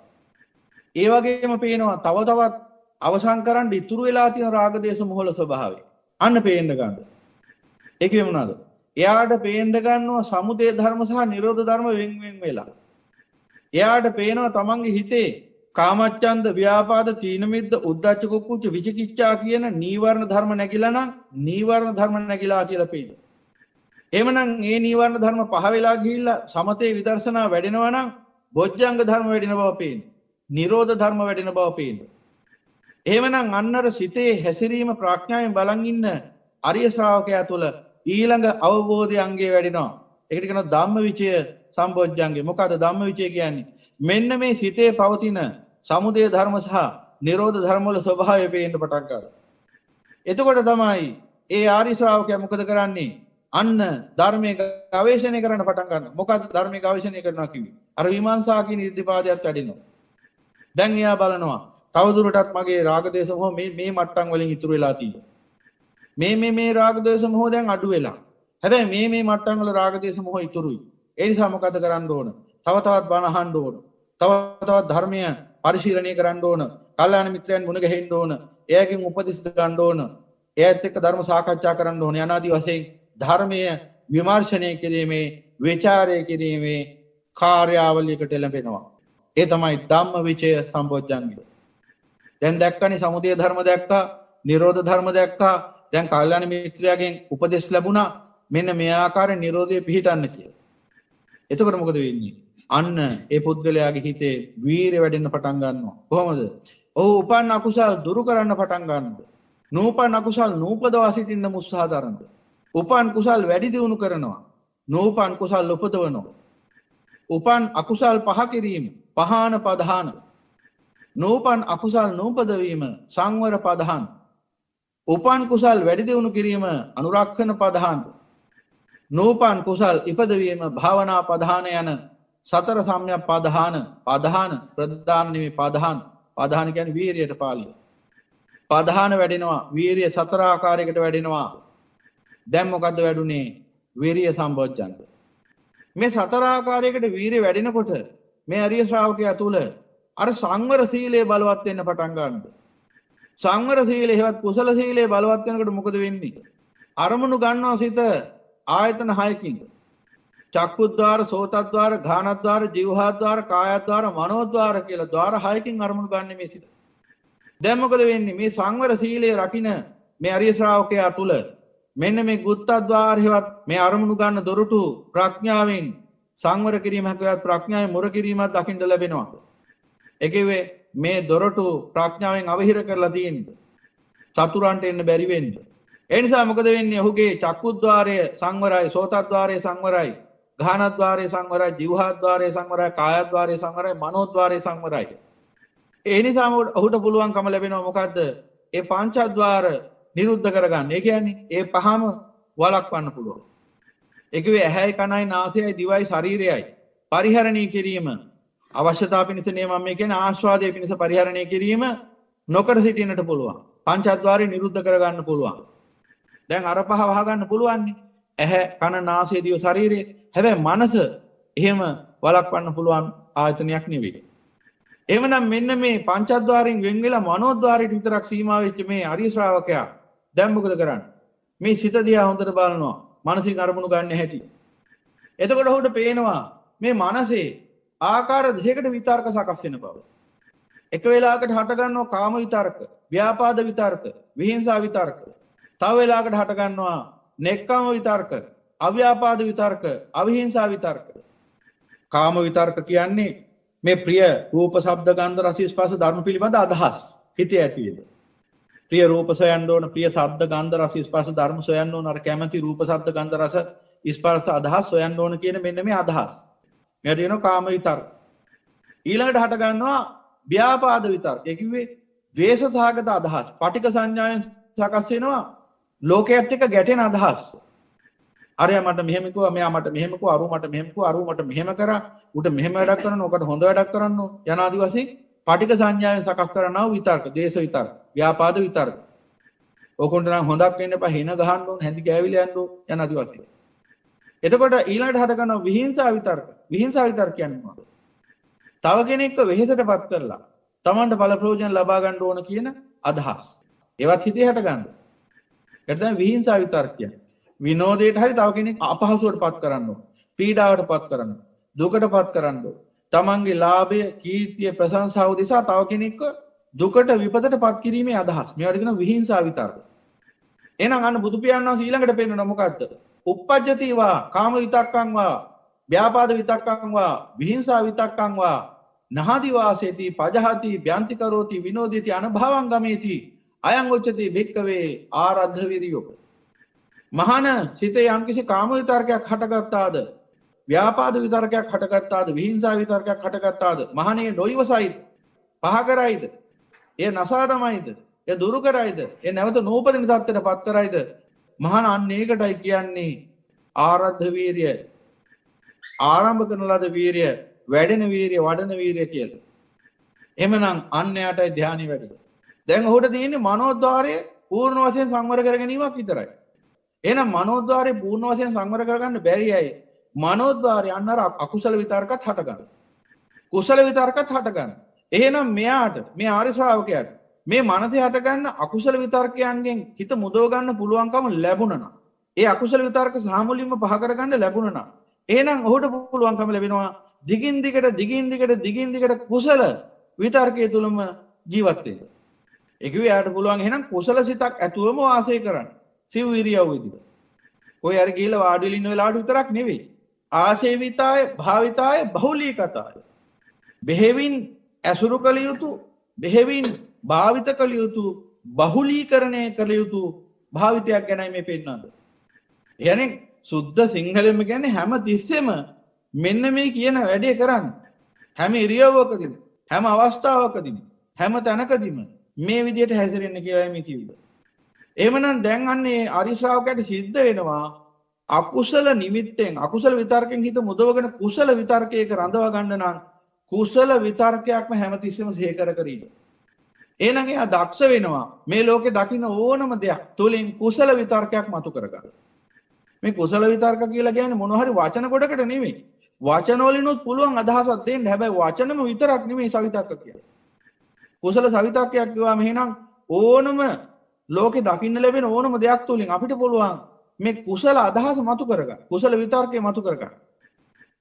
ඒ වගේම පේනවා තව තවත් අවසන් කරන්න ඉතුරු වෙලා තියෙන රාග දේශ මොහොල ස්වභාවය. අන්න පේන්න ගන්නවා. ඒක වෙමුණාද? එයාට පේන්න ගන්නවා සමුදය ධර්ම සහ නිරෝධ ධර්ම වෙන් වෙන් වෙලා. එයාට පේනවා තමන්ගේ හිතේ කාමච්ඡන්ද, ව්‍යාපාද, තීන මිද්ද, උද්ධච්ච කුක්කුච්ච, විචිකිච්ඡා කියන නීවරණ ධර්ම නැగిලා නම් නීවරණ ධර්ම නැగిලා කියලා පේනවා. එහෙමනම් මේ නීවරණ ධර්ම පහ වෙලා ගිහිල්ලා සමතේ විදර්ශනා වැඩෙනවා නම් බොජ්ජංග ධර්ම වැඩෙන බව පේනවා. නිරෝධ ධර්ම වැඩෙන බව පේනවා. එහෙමනම් අන්නර සිතේ හැසිරීම ප්‍රඥාවෙන් බලන් ඉන්න අරිය ශ්‍රාවකයා තුළ ඊළඟ අවබෝධය අංගය වැඩෙනවා. ඒකට කියනවා ධම්මවිචය සම්බොජ්ජංගේ. මොකද ධම්මවිචය කියන්නේ? මෙන්න මේ සිතේ පවතින සමුදය ධර්ම සහ නිරෝධ ධර්ම වල ස්වභාවය පේන්න පටන් ගන්නවා. එතකොට තමයි ඒ ආරි ශ්‍රාවකයා මොකද කරන්නේ? අන්න ධර්මයේ ගවේෂණය කරන්න පටන් ගන්නවා. මොකද්ද ධර්මයේ ගවේෂණය කරනවා කිව්වේ? අර විමර්ශා කියන ඉර්ධිපාදයට වැඩිනවා. දැන් එයා බලනවා තවදුරටත් මගේ රාග දේශ මොහ මේ මට්ටම් වලින් ඉතුරු වෙලා තියෙනවා. මේ රාග දේශ මොහ දැන් අඩු වෙලා. හැබැයි මේ මට්ටම් වල රාග දේශ මොහ ඉතුරුයි. ඒ නිසා මොකද කරන්න ඕන? තව තවත් බණ අහන්න ඕන. තව තවත් ධර්මය පරිශීලනය කරන්න ඕන. කල්යාණ මිත්‍රයන් මුණ ගැහෙන්න ඕන. එයාගෙන් උපදෙස් ගන්න ඕන. එයාත් එක්ක ධර්ම සාකච්ඡා කරන්න ඕන. යනාදී වශයෙන් ධර්මය විමර්ශනය කිරීමේ, විචාරය කිරීමේ කාර්යාවලියකට එළඹෙනවා. ඒ තමයි ධම්ම විචය සම්පෝඥංගය. දැන් දැක්කනේ සමුදය ධර්ම දැක්කා, නිරෝධ ධර්ම දැක්කා. දැන් කල්යාණ මිත්‍රයාගෙන් උපදෙස් ලැබුණා. මෙන්න මේ ආකාරයෙන් නිරෝධය පිහිටන්න කියලා. එතකොට මොකද වෙන්නේ? අන්න ඒ පුද්ගලයාගේ හිතේ වීරිය වැඩෙන්න පටන් ගන්නවා. කොහොමද? ඔහු උපන් අකුසල් දුරු කරන්න පටන් ගන්නවා. නූපන් අකුසල් නූපදවා සිටින්න උත්සාහ දරනවා. උපන් කුසල් වැඩි දියුණු කරනවා. නූපන් කුසල් උපදවනවා. උපන් අකුසල් පහ කිරීම පහාන පදහාන. නූපන් අකුසල් නූපදවීම සංවර පදහාන. උපන් කුසල් වැඩි දියුණු කිරීම අනුරක්ෂණ පදහාන. නූපන් කුසල් ඉපදවීම භාවනා පදහාන යන සතර සම්‍යක් පදහාන ප්‍රධාන නෙමෙයි පදහාන කියන්නේ වීරියට පාළිය. පදහාන වැඩෙනවා, වීරිය සතර ආකාරයකට වැඩෙනවා. දැන් මොකද්ද වැඩුණේ? වීරිය සම්පෝඥංග. මේ සතර ආකාරයකට වීරිය වැඩෙනකොට මේ අරිය ශ්‍රාවකයා තුල අර සංවර සීලය බලවත් වෙන්න පටන් ගන්නවා. සංවර සීලය හේවත් කුසල සීලය බලවත් වෙනකොට මොකද වෙන්නේ? අරමුණු ගන්නවා සිත ආයතන 6කින්. චක්කුද්්වාර, සෝතද්්වාර, ඝානද්්වාර, ජීවහද්්වාර, කායද්්වාර, මනෝද්්වාර කියලා ద్వාර 6කින් අරමුණු ගන්න මේ සිත. දැන් මොකද වෙන්නේ? මේ සංවර සීලය රකින්න මේ අරිය ශ්‍රාවකයා තුල මෙන්න මේ ගුත්තද්්වාර හේවත් මේ අරමුණු ගන්න දොරටු ප්‍රඥාවෙන් සංවර කිරීම හැකවත් ප්‍රඥාවේ මුර කිරීමක් දකින්න ලැබෙනවා. ඒකෙවේ මේ දොරටු ප්‍රඥාවෙන් අවහිර කරලා තියෙන්නේ. චතුරාන්ට එන්න බැරි වෙන්නේ. ඒ නිසා මොකද වෙන්නේ? ඔහුගේ චක්කුද්්වාරය සංවරයි, සෝතද්්වාරය සංවරයි, ඝානද්්වාරය සංවරයි, ජීවහද්්වාරය සංවරයි, කායද්්වාරය සංවරයි, මනෝද්්වාරය සංවරයි. ඒ නිසා ඔහුට පුළුවන්කම ලැබෙනවා මොකද්ද? ඒ පංචද්්වාර නිරුද්ධ කරගන්න. ඒ කියන්නේ ඒ පහම වළක්වන්න පුළුවන්. ඒකේ ඇහැයි, කනයි, නාසයයි, දිවයි, ශරීරයයි පරිහරණය කිරීම අවශ්‍යතාව පිණිස මම මේ කියන්නේ ආස්වාදයේ පිණිස පරිහරණය කිරීම නොකර සිටින්නට පුළුවන්. පංචද්්වාරය නිරුද්ධ කරගන්න පුළුවන්. දැන් අර පහ වහගන්න පුළුවන් නේ. ඇහැ, කන, නාසය, දිව, ශරීරය. හැබැයි මනස එහෙම වළක්වන්න පුළුවන් ආයතනයක් නෙවෙයි. එහෙමනම් මෙන්න මේ පංචද්වාරයෙන් වෙන් වෙලා මනෝද්වාරයට විතරක් සීමා වෙච්ච මේ අරිය ශ්‍රාවකයා දැන් මොකද කරන්නේ? මේ සිත දිහා හොඳට බලනවා. මානසික අරමුණු ගන්න හැටි. එතකොට ඔහුට පේනවා මේ මනසේ ආකාර දෙකකට විතර්ක සකස් වෙන බව. එක වෙලාවකට හට ගන්නවා කාම විතර්ක, ව්‍යාපාද විතර්ක, විහිංසා විතර්ක. තව වෙලාවකට හට ගන්නවා නෙක්ඛම්ම විතර්ක, අව්‍යාපාද විතර්ක, අවිහිංසා විතර්ක. කාම විතර්ක කියන්නේ මේ ප්‍රිය රූප, ශබ්ද, ගන්ධ, රස, ස්පර්ශ ධර්ම පිළිබඳ අදහස් හිතේ ඇති වෙන. ප්‍රිය රූප සොයන්න ඕන, ප්‍රිය ශබ්ද, ගන්ධ, රස, ස්පර්ශ ධර්ම සොයන්න ඕන, අර කැමැති රූප, ශබ්ද, ගන්ධ, රස, ස්පර්ශ අදහස් සොයන්න ඕන කියන මෙන්න මේ අදහස්. මෙයාට කියනවා කාම විතර්ක. ඊළඟට හට ගන්නවා ව්‍යාපාද විතර්ක. ඒ කිව්වේ ද්වේෂ සහගත අදහස්. පටික සංඥාවෙන් සකස් වෙනවා ලෝකයේත් එක්ක ගැටෙන අදහස්. අරයා මට මෙහෙම කිව්වා, මෙයා මට මෙහෙම කිව්වා, අරු මට මෙහෙම කිව්වා, අරු මට මෙහෙම කරා, උට මෙහෙම වැඩක් කරන්න, ඔකට හොඳ වැඩක් කරන්න යනාදි වශයෙන් පටික සංඥාවෙන් සකස් කරනව විතර්ක, ද්වේෂ විතර්ක, ව්‍යාපාද විතර්ක. ඕකොන්ට නම් හොඳක් වෙන්න එපා, හින ගහන්න ඕන, හැඳි ගෑවිල යන්න ඕන යනාදි වශයෙන්. එතකොට ඊළඟට හට ගන්නවා විහිංසා විතර්ක. විහිංසා විතර්ක කියන්නේ මොකක්ද? තව කෙනෙක්ව වෙහෙසටපත් කරලා Tamanට බල ප්‍රයෝජන ලබා ගන්න ඕන කියන අදහස්. ඒවත් හිතේ හට ගන්නවා. ඒකට තමයි විහිංසා විතර්ක කියන්නේ. විනෝදයට හරි තව කෙනෙක් අපහසුවටපත් කරන්න ඕන. පීඩාවටපත් කරන්න. දුකටපත් කරන්න ඕන. තමන්ගේ ලාභය, කීර්තිය, ප්‍රශංසාව උදෙසා තව කෙනෙක්ව දුකට විපතටපත් කිරීමේ අදහස්. මේවට කියනවා විහිංසා විතර්ක. එහෙනම් අන්න බුදු පියාණන් වහන්සේ ඊළඟට පෙන්නන මොකද්ද? uppajjati වා කාම විතක්කං වා ව්‍යාපාද විතක්කං වා විහිංසා විතක්කං වා නහදි වාසේති පජහති භ්‍යන්ති කරෝති විනෝදේති අනභවං ගමේති අයං උච්චති භික්කවේ ආරද්ධ විරියෝ. මහාන සිතේ යම්කිසි කාම විතර්කයක් හටගත්තාද, ව්‍යාපාද විතර්කයක් හටගත්තාද, විහිංසා විතර්කයක් හටගත්තාද, මහණේ නොයිවසයිද, පහ කරයිද, එය නසා තමයිද, එය දුරු කරයිද, එය නැවත නූපදින තත්ත්වයට පත් කරයිද? මහාන අන්න ඒකටයි කියන්නේ ආරද්ධ වීරිය, ආරම්භ කරන ලද වීරිය, වැඩෙන වීරිය, වඩන වීරිය කියලා. එහෙමනම් අන්‍යයටයි ධානය වැඩි. දැන් ඔහුට තියෙන්නේ මනෝද්වාරය පූර්ණ වශයෙන් සංවර කර ගැනීමක් විතරයි. එහෙනම් මනෝද්වාරය පූර්ණ වශයෙන් සංවර කරගන්න බැරි අය මනෝද්වාරය අන්නර අකුසල විතර්කත් හටගන්න. කුසල විතර්කත් හටගන්න. එහෙනම් මෙයාට මේ ආර්ය ශ්‍රාවකයාට මේ මනසේ හටගන්න අකුසල විතර්කයන්ගෙන් හිත මුදව ගන්න පුළුවන්කම ලැබුණා නම්, ඒ අකුසල විතර්ක සාමුලින්ම පහ කරගන්න ලැබුණා නම්, එහෙනම් ඔහුට පුළුවන්කම ලැබෙනවා දිගින් දිගට කුසල විතර්කයේ තුලම ජීවත් වෙන්න. ඒක වියාට පුළුවන් එහෙනම් කුසල සිතක් ඇතුවම වාසය කරන්න. සිව් ඉරියව් විදිහට. ඔය අර ගිහලා වාඩි වෙලා ඉන්න වෙලාවට විතරක් නෙවෙයි. ආසේවිතාය, භාවිතාය, බහුලීකතාය. බෙහෙවින් ඇසුරු කළ යුතු, බෙහෙවින් භාවිත කළ යුතු, බහුලීකරණය කළ යුතු භාවිතයක් ගැනයි මේ පෙන්නන්නේ. يعني සුද්ධ සිංහලෙම කියන්නේ හැම තිස්සෙම මෙන්න මේ කියන වැඩේ කරන්න. හැම ඉරියව්වකදීම, හැම අවස්ථාවකදීම, හැම තැනකදීම මේ විදිහට හැසිරෙන්න කියලා මේ කිව්වා. එහෙමනම් දැන් අන්නේ ආරි ශ්‍රාවකයට සිද්ධ වෙනවා අකුසල නිමිත්තෙන්, අකුසල විතර්කයෙන් හිත මුදවගෙන කුසල විතර්කයක රඳව ගන්න නම් කුසල විතර්කයක්ම හැමතිස්සෙම සේකර කර ඉන්න. එහෙනම් එයා දක්ෂ වෙනවා මේ ලෝකේ දකින්න ඕනම දෙයක් තුලින් කුසල විතර්කයක් මතු කරගන්න. මේ කුසල විතර්ක කියලා කියන්නේ මොන හරි වචන කොටකට නෙමෙයි. වචන වලිනුත් පුළුවන් අදහසක් දෙන්න. හැබැයි වචනම විතරක් නෙමෙයි සවිතක්ක කියන්නේ. කුසල සවිතක්කයක් කියවම එහෙනම් ඕනම ලෝකේ දකින්න ලැබෙන ඕනම දෙයක් තුලින් අපිට පුළුවන් මේ කුසල අදහස මතු කරගන්න. කුසල විතර්කය මතු කරගන්න.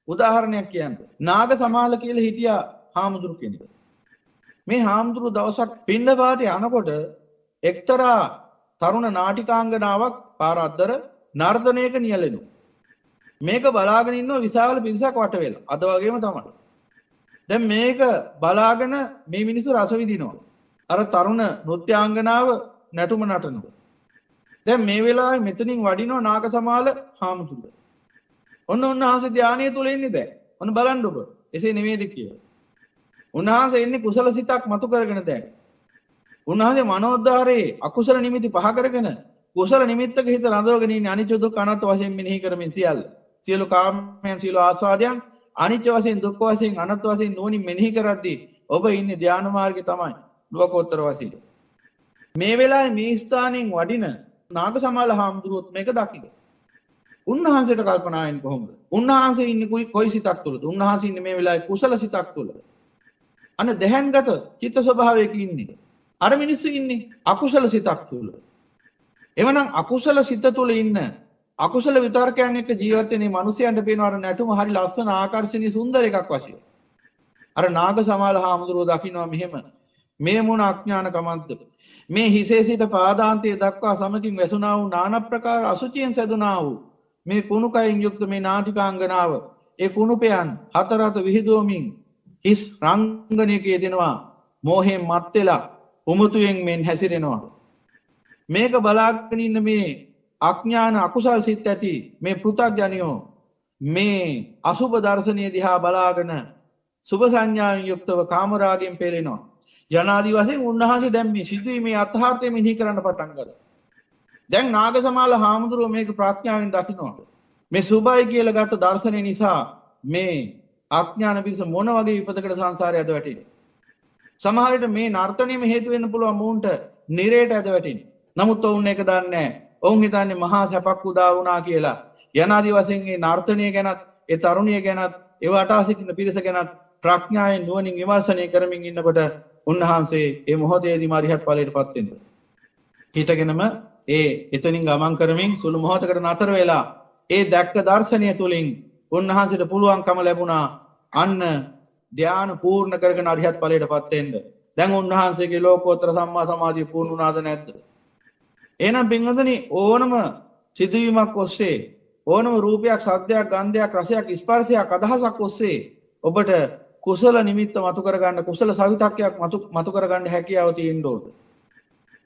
උදාහරණයක් කියන්නේ නාග සමාල කියලා හිටියා හාමුදුරු කෙනෙක්. මේ හාමුදුරු දවසක් පින්නපාතේ යනකොට එක්තරා තරුණ නාටිකාංගනාවක් පාර අද්දර නර්තනයක නියැලෙනවා. මේක බලාගෙන ඉන්නවා විශාල පිරිසක් වට වෙලා. අද වගේම තමයි. දැන් මේක බලාගෙන මේ මිනිස්සු රස විඳිනවා. අර තරුණ නෘත්‍යාංගනාව නැටුම නටනවා. දැන් මේ වෙලාවේ මෙතනින් වඩිනවා නාග සමාල හාමුදුරුවෝ. ඔන්න උන්වහන්සේ ධානයේ තුල ඉන්නේ දැන්. ඔන්න බලන්න ඔබ. එසේ නෙමෙයිද කියලා. උන්වහන්සේ ඉන්නේ කුසල සිතක් මතු කරගෙන දැන්. උන්වහන්සේ මනෝද්වාරයේ අකුසල නිමිති පහ කරගෙන කුසල නිමිත්තක හිත රඳවගෙන ඉන්නේ අනිත්‍ය දුක්ඛ අනාත්ම වශයෙන් මෙනෙහි කරමින් සියල්ල. සියලු කාමයන් සියලු ආස්වාදයන් අනිත්‍ය වශයෙන් දුක්ඛ වශයෙන් අනාත්ම වශයෙන් නොනින් මෙනෙහි කරද්දී ඔබ ඉන්නේ ධාන මාර්ගයේ තමයි. ලෝකෝත්තර වශයෙන්. මේ වෙලාවේ මේ ස්ථානෙන් වඩින නාග සමාල හාමුදුරුවොත් මේක දකින්න. උන්වහන්සේට කල්පනා වෙන්නේ කොහොමද? උන්වහන්සේ ඉන්නේ කොයි සිතක් තුලද? උන්වහන්සේ ඉන්නේ මේ වෙලාවේ කුසල සිතක් තුල. අන්න දැහැන්ගත චිත්ත ස්වභාවයක ඉන්නේ. අර මිනිස්සු ඉන්නේ අකුසල සිතක් තුල. එවනම් අකුසල සිත තුල ඉන්න අකුසල විතර්කයන් එක්ක ජීවත් වෙන මේ මිනිසයන්ට පේනවා අර නැටුම හරි ලස්සන ආකර්ශනීය සුන්දර එකක් වශයෙන්. අර නාග සමාල හාමුදුරුවෝ දකින්නවා මෙහෙම මේ මොන අඥානකමක්ද? මේ හිසේ සිට පාදාන්තයේ දක්වා සමකින් වැසුණා වූ নানা ප්‍රකාර අසුචියෙන් සැදුනා වූ මේ කුණුකයින් යුක්ත මේ නාටිකාංගනාව ඒ කුණුපයන් හතරත විහිදුවමින් හිස් රංගනයක යෙදෙනවා. මෝහයෙන් මත් වෙලා උමුතුයෙන් මෙන් හැසිරෙනවා. මේක බලාගෙන ඉන්න මේ අඥාන අකුසල් සිත් ඇති මේ පෘථග්ජනියෝ මේ අසුබ දර්ශනීය දිහා බලාගෙන සුභ සංඥාවෙන් යුක්තව කාමරාගයෙන් පෙළෙනවා. යනාදී වශයෙන් උන්වහන්සේ දැන් මේ සිදුවීමේ අර්ථාර්ථය මෙහි කරන්න පටන් ගත්තා. දැන් නාග සමාල හාමුදුරුවෝ මේක ප්‍රඥාවෙන් දකිනවා. මේ සුභයි කියලා ගත්ත දර්ශනය නිසා මේ අඥාන පිරිස මොන වගේ විපතකට සංසාරේ ඇද වැටෙන්නේ. සමහර විට මේ නර්තනයේම හේතු වෙන්න පුළුවන් මූන්ට නිරේට ඇද වැටෙන්නේ. නමුත් ඔවුන් ඒක දන්නේ නැහැ. ඔවුන් හිතන්නේ මහා සැපක් උදා වුණා කියලා. යනාදී වශයෙන් මේ නර්තනය ගැනත් ඒ තරුණිය ගැනත් ඒවට ආසිකින පිරිස ගැනත් ප්‍රඥාවෙන් නුවණින් විමර්ශනය කරමින් ඉන්නකොට උන්වහන්සේ මේ මොහොතේදීම අරිහත් ඵලයටපත් වෙනවා. හිතගෙනම එතනින් ගමන් කරමින් සුළු මොහොතකට නතර වෙලා ඒ දැක්ක දර්ශනය තුලින් උන්වහන්සේට පුළුවන්කම ලැබුණා අන්න ධානය පූර්ණ කරගෙන අරිහත් ඵලයටපත් වෙන්න. දැන් උන්වහන්සේගේ ලෝකෝත්තර සම්මා සමාධිය පූර්ණ වුණාද නැද්ද? එහෙනම් පින්වතුනි ඕනම සිදුවීමක් ඔස්සේ ඕනම රූපයක්, ශබ්දයක්, ගන්ධයක්, රසයක්, ස්පර්ශයක්, අදහසක් ඔස්සේ ඔබට කුසල නිමිත්ත මතු කරගන්න, කුසල සවිතක්කයක් මතු කරගන්න හැකියාව තියෙන්න ඕන.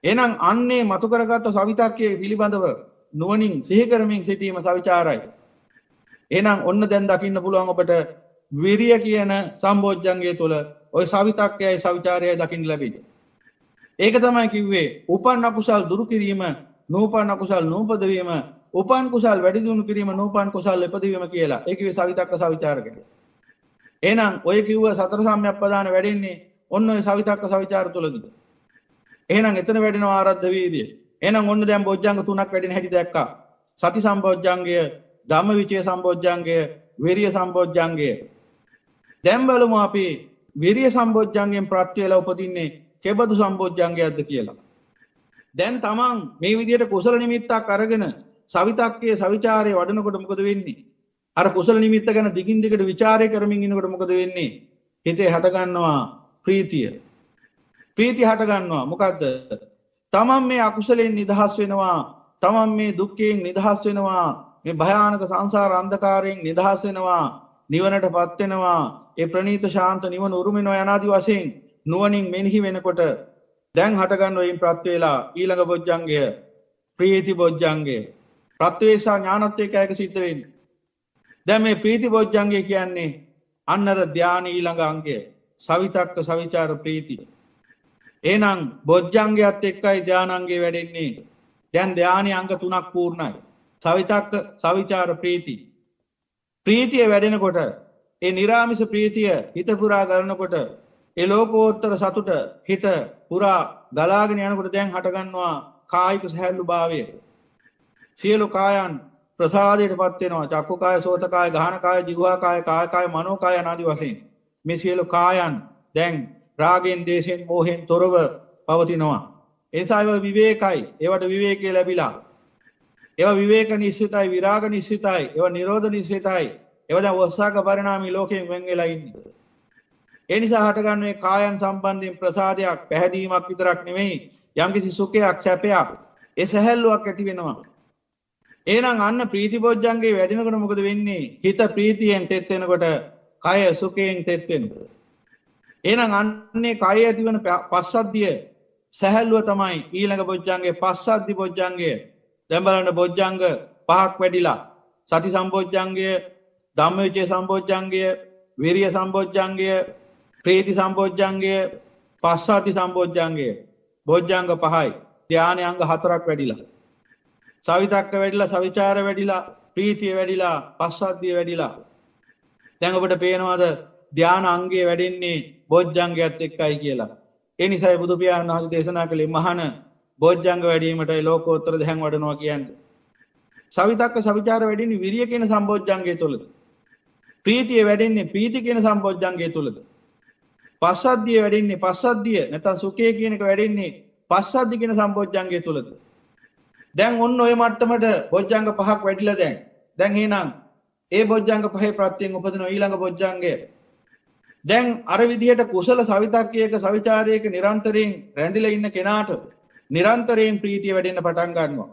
එහෙනම් අන්නේ මතු කරගත්ත සවිතක්කයේ පිළිබඳව නුවණින් සිහි කරමින් සිටීම සවිචාරයි. එහෙනම් ඔන්න දැන් දකින්න පුළුවන් ඔබට විරිය කියන සම්බෝධ්‍යංගය තුළ ওই සවිතක්කයයි සවිචාරයයි දකින්න ලැබෙන්නේ. ඒක තමයි කිව්වේ උපන්න කුසල් දුරු කිරීම, නූපන්න කුසල් නූපද වීම, උපන් කුසල් වැඩි දියුණු කිරීම නූපන් කුසල් ඉපදවීම කියලා. ඒ කිව්වේ සවිතක්ක සවිචාරක. එහෙනම් ඔය කිව්ව සතර සම්‍යක්පදාන වැඩෙන්නේ ඔන්න ඔය සවිතක්ක සවිචාර තුලදී. එහෙනම් එතන වැඩෙනවා ආරද්ධ වීර්යය. එහෙනම් ඔන්න දැන් බොජ්ජංග තුනක් වැඩෙන හැටි දැක්කා. සති සම්බොජ්ජංගය, ධම්මවිචේ සම්බොජ්ජංගය, විරිය සම්බොජ්ජංගය. දැන් බලමු අපි විරිය සම්බොජ්ජංගයෙන් ප්‍රත්‍ය වේලා උපදින්නේ කෙබඳු සම්බොජ්ජංගයක්ද කියලා. දැන් තමන් මේ විදිහට කුසල නිමිත්තක් අරගෙන සවිතක්කයේ සවිචාරයේ වඩනකොට මොකද වෙන්නේ? අර කුසල නිමිත්ත ගැන දිගින් දිගට ਵਿਚාරය කරමින් ඉන්නකොට මොකද වෙන්නේ? හිතේ හට ගන්නවා ප්‍රීතිය. ප්‍රීතිය හට ගන්නවා. මොකද්ද? තමන් මේ අකුසලයෙන් නිදහස් වෙනවා. තමන් මේ දුක්ඛයෙන් නිදහස් වෙනවා. මේ භයානක සංසාර අන්ධකාරයෙන් නිදහස් වෙනවා. නිවනටපත් වෙනවා. ඒ ප්‍රණීත ශාන්ත නිවන උරුම වෙනවා යනාදි වශයෙන් නුවණින් මෙනෙහි වෙනකොට දැන් හට ගන්න වයින් ප්‍රත්‍ය වේලා ඊළඟ බොජ්ජංගය ප්‍රීති බොජ්ජංගය ප්‍රත්‍යේක්ෂා ඥානත් එක්ක ඒක සිද්ධ වෙන්නේ. දැන් මේ ප්‍රීති බොජ්ජංගය කියන්නේ අන්නර ධානය ඊළඟ අංගය සවිතක්ක සවිචාර ප්‍රීති. එහෙනම් බොජ්ජංගයත් එක්කයි ධානාංගය වැඩෙන්නේ. දැන් ධානයේ අංග 3ක් පූර්ණයි. සවිතක්ක සවිචාර ප්‍රීති. ප්‍රීතිය වැඩෙනකොට ඒ නිරාමිෂ ප්‍රීතිය හිත පුරා ගන්නකොට ඒ ලෝකෝත්තර සතුට හිත පුරා ගලාගෙන යනකොට දැන් හට ගන්නවා කායික සහැල්ලු භාවය. සියලු කායන් ප්‍රසාදයටපත් වෙනවා. චක්කු කාය, සෝත කාය, ගාහන කාය, જીවහා කාය, කාය කාය, මනෝ කාය ආදී වශයෙන් මේ සියලු කායන් දැන් රාගෙන්, දේශෙන්, මෝහෙන් තොරව පවතිනවා. ඒ නිසා ඒවා විවේකයි. ඒවට විවේකී ලැබිලා. ඒවා විවේක නිශ්චිතයි, විරාග නිශ්චිතයි, ඒවා නිරෝධ නිශ්චිතයි. ඒවා දැන් වස්සාක පරිණාමී ලෝකයෙන් වෙන් වෙලා ඉන්නේ. ඒ නිසා හට ගන්න මේ කායන් සම්බන්ධයෙන් ප්‍රසාදයක්, පැහැදීමක් විතරක් නෙමෙයි යම්කිසි සුඛයක්, සැපයක්, ඒ සැහැල්ලුවක් ඇති වෙනවා. එහෙනම් අන්න ප්‍රීතිබොජ්ජංගේ වැඩිනකොට මොකද වෙන්නේ? හිත ප්‍රීතියෙන් තෙත් වෙනකොට කය සුඛයෙන් තෙත් වෙනවා. එහෙනම් අන්නේ කය ඇතිවන පස්සද්ධිය සැහැල්ලුව තමයි ඊළඟ බොජ්ජංගේ පස්සද්ධි බොජ්ජංගය. දැන් බලන්න බොජ්ජංග පහක් වැඩිලා සති සම්බොජ්ජංගය, ධම්මවිචේ සම්බොජ්ජංගය, විරිය සම්බොජ්ජංගය, ප්‍රීති සම්බොජ්ජංගය, පස්සද්ධි සම්බොජ්ජංගය. බොජ්ජංග පහයි. ධානය අංග 4ක් වැඩිලා. සවිතක්ක වැඩිලා, සවිචාර වැඩිලා, ප්‍රීතිය වැඩිලා, පස්සද්ධිය වැඩිලා. දැන් ඔබට පේනවාද ධාන අංගය වැඩෙන්නේ බොජ්ජංගයත් එක්කයි කියලා. ඒ නිසායි බුදු පියාණන් වහන්සේ දේශනා කළේ මහාන බොජ්ජංග වැඩිවීමටයි ලෝකෝත්තර ධ්‍යාන වඩනවා කියන්නේ. සවිතක්ක සවිචාර වැඩෙන්නේ විරිය කියන සම්බොජ්ජංගය තුලද. ප්‍රීතිය වැඩෙන්නේ ප්‍රීති කියන සම්බොජ්ජංගය තුලද. පස්සද්ධිය වැඩෙන්නේ පස්සද්ධිය නැත්නම් සුඛය කියන එක වැඩෙන්නේ පස්සද්ධි කියන සම්බොජ්ජංගය තුලද. දැන් ඔන්න ඔය මට්ටමට බොජ්ජංග පහක් වැඩිලා දැන්. දැන් එහෙනම් ඒ බොජ්ජංග පහේ ප්‍රත්‍යයෙන් උපදින ඊළඟ බොජ්ජංගය. දැන් අර විදිහට කුසල සවිතක්කයක සවිචාරයක නිරන්තරයෙන් රැඳිලා ඉන්න කෙනාට නිරන්තරයෙන් ප්‍රීතිය වැඩෙන්න පටන් ගන්නවා.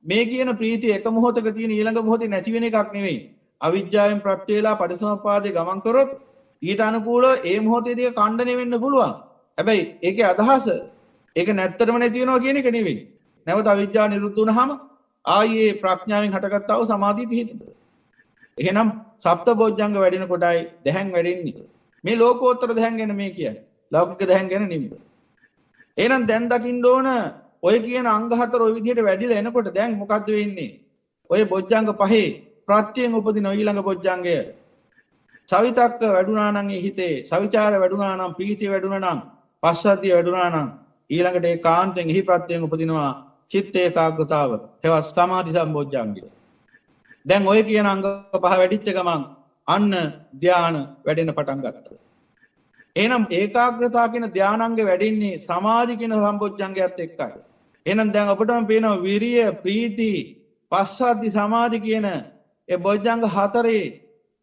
මේ කියන ප්‍රීතිය එක මොහොතක තියෙන ඊළඟ මොහොතේ නැති වෙන එකක් නෙවෙයි. අවිජ්ජාවෙන් ප්‍රත්‍ය වේලා පටිසමුප්පාදේ ගමන් කරොත් ඊට අනුකූලව ඒ මොහොතේදී ඛණ්ඩණය වෙන්න පුළුවන්. හැබැයි ඒකේ අදහස ඒක නැත්තරම නැති වෙනවා කියන එක නෙවෙයි. නැවත අවිජ්ජා නිරුද්ධ වුණාම ආයේ ප්‍රඥාවෙන් හටගත්තා වූ සමාධිය පිහිටනවා. එහෙනම් සප්ත බොජ්ජංග වැඩෙන කොටයි දැහැන් වැඩෙන්නේ. මේ ලෝකෝත්තර දැහැන් ගැන මේ කියන්නේ. ලෞකික දැහැන් ගැන නෙමෙයි. එහෙනම් දැන් දකින්න ඕන ඔය කියන අංග හතර ඔය විදිහට වැඩිලා එනකොට දැන් මොකද්ද වෙන්නේ? ඔය බොජ්ජංග පහේ ප්‍රත්‍යයෙන් උපදින ඊළඟ බොජ්ජංගය සවිතක්ක වැඩුණා නම් ඒ හිතේ, සවිචාර වැඩුණා නම්, ප්‍රීතිය වැඩුණා නම්, පස්සද්ධිය වැඩුණා නම් ඊළඟට ඒ කාන්තෙන් එහි ප්‍රත්‍යයෙන් උපදිනවා චිත්ත ඒකාග්‍රතාව. ඒවා සමාධි සම්බොජ්ජංගය. දැන් ඔය කියන අංග පහ වැඩිච්ච ගමන් අන්න ධාන වැඩෙන්න පටන් ගත්තා. එහෙනම් ඒකාග්‍රතාව කියන ධානාංග වැඩින්නේ සමාධි කියන සම්බොජ්ජංගයත් එක්කයි. එහෙනම් දැන් අපිටම පේනවා විරිය, ප්‍රීති, පස්සද්ධි, සමාධි කියන ඒ බොජ්ජංග හතරේ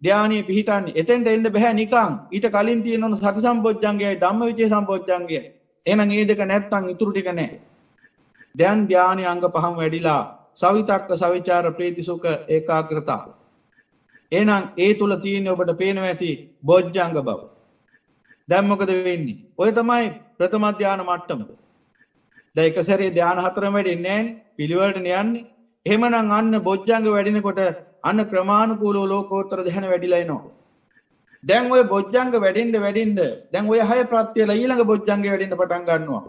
ධානයේ පිහිටන්නේ. එතෙන්ට එන්න බෑ නිකන්. ඊට කලින් තියෙන ඔන්න සති සම්බොජ්ජංගයයි ධම්මවිචේ සම්බොජ්ජංගයයි. එහෙනම් මේ දෙක නැත්තම් ඉතුරු ටික නැහැ. දැන් ධානයේ අංග පහම වැඩිලා සවිතක්ක සවිචාර ප්‍රීති සුඛ ඒකාග්‍රතාව. එහෙනම් ඒ තුල තියෙන ඔබට පේනවා ඇති බොජ්ජංග බව. දැන් මොකද වෙන්නේ? ඔය තමයි ප්‍රථම ධාන මට්ටම. දැන් එක සැරේ ධාන හතරම වැඩින්නේ නැහැනේ. පිළිවෙලට යන්නේ. එහෙමනම් අන්න බොජ්ජංග වැඩිනකොට අන්න ක්‍රමානුකූලව ලෝකෝත්තර ධ්‍යාන වැඩිලා එනවා. දැන් ඔය බොජ්ජංග වැඩින්න දැන් ඔය 6 ප්‍රත්‍යයලා ඊළඟ බොජ්ජංගේ වැඩින්න පටන් ගන්නවා.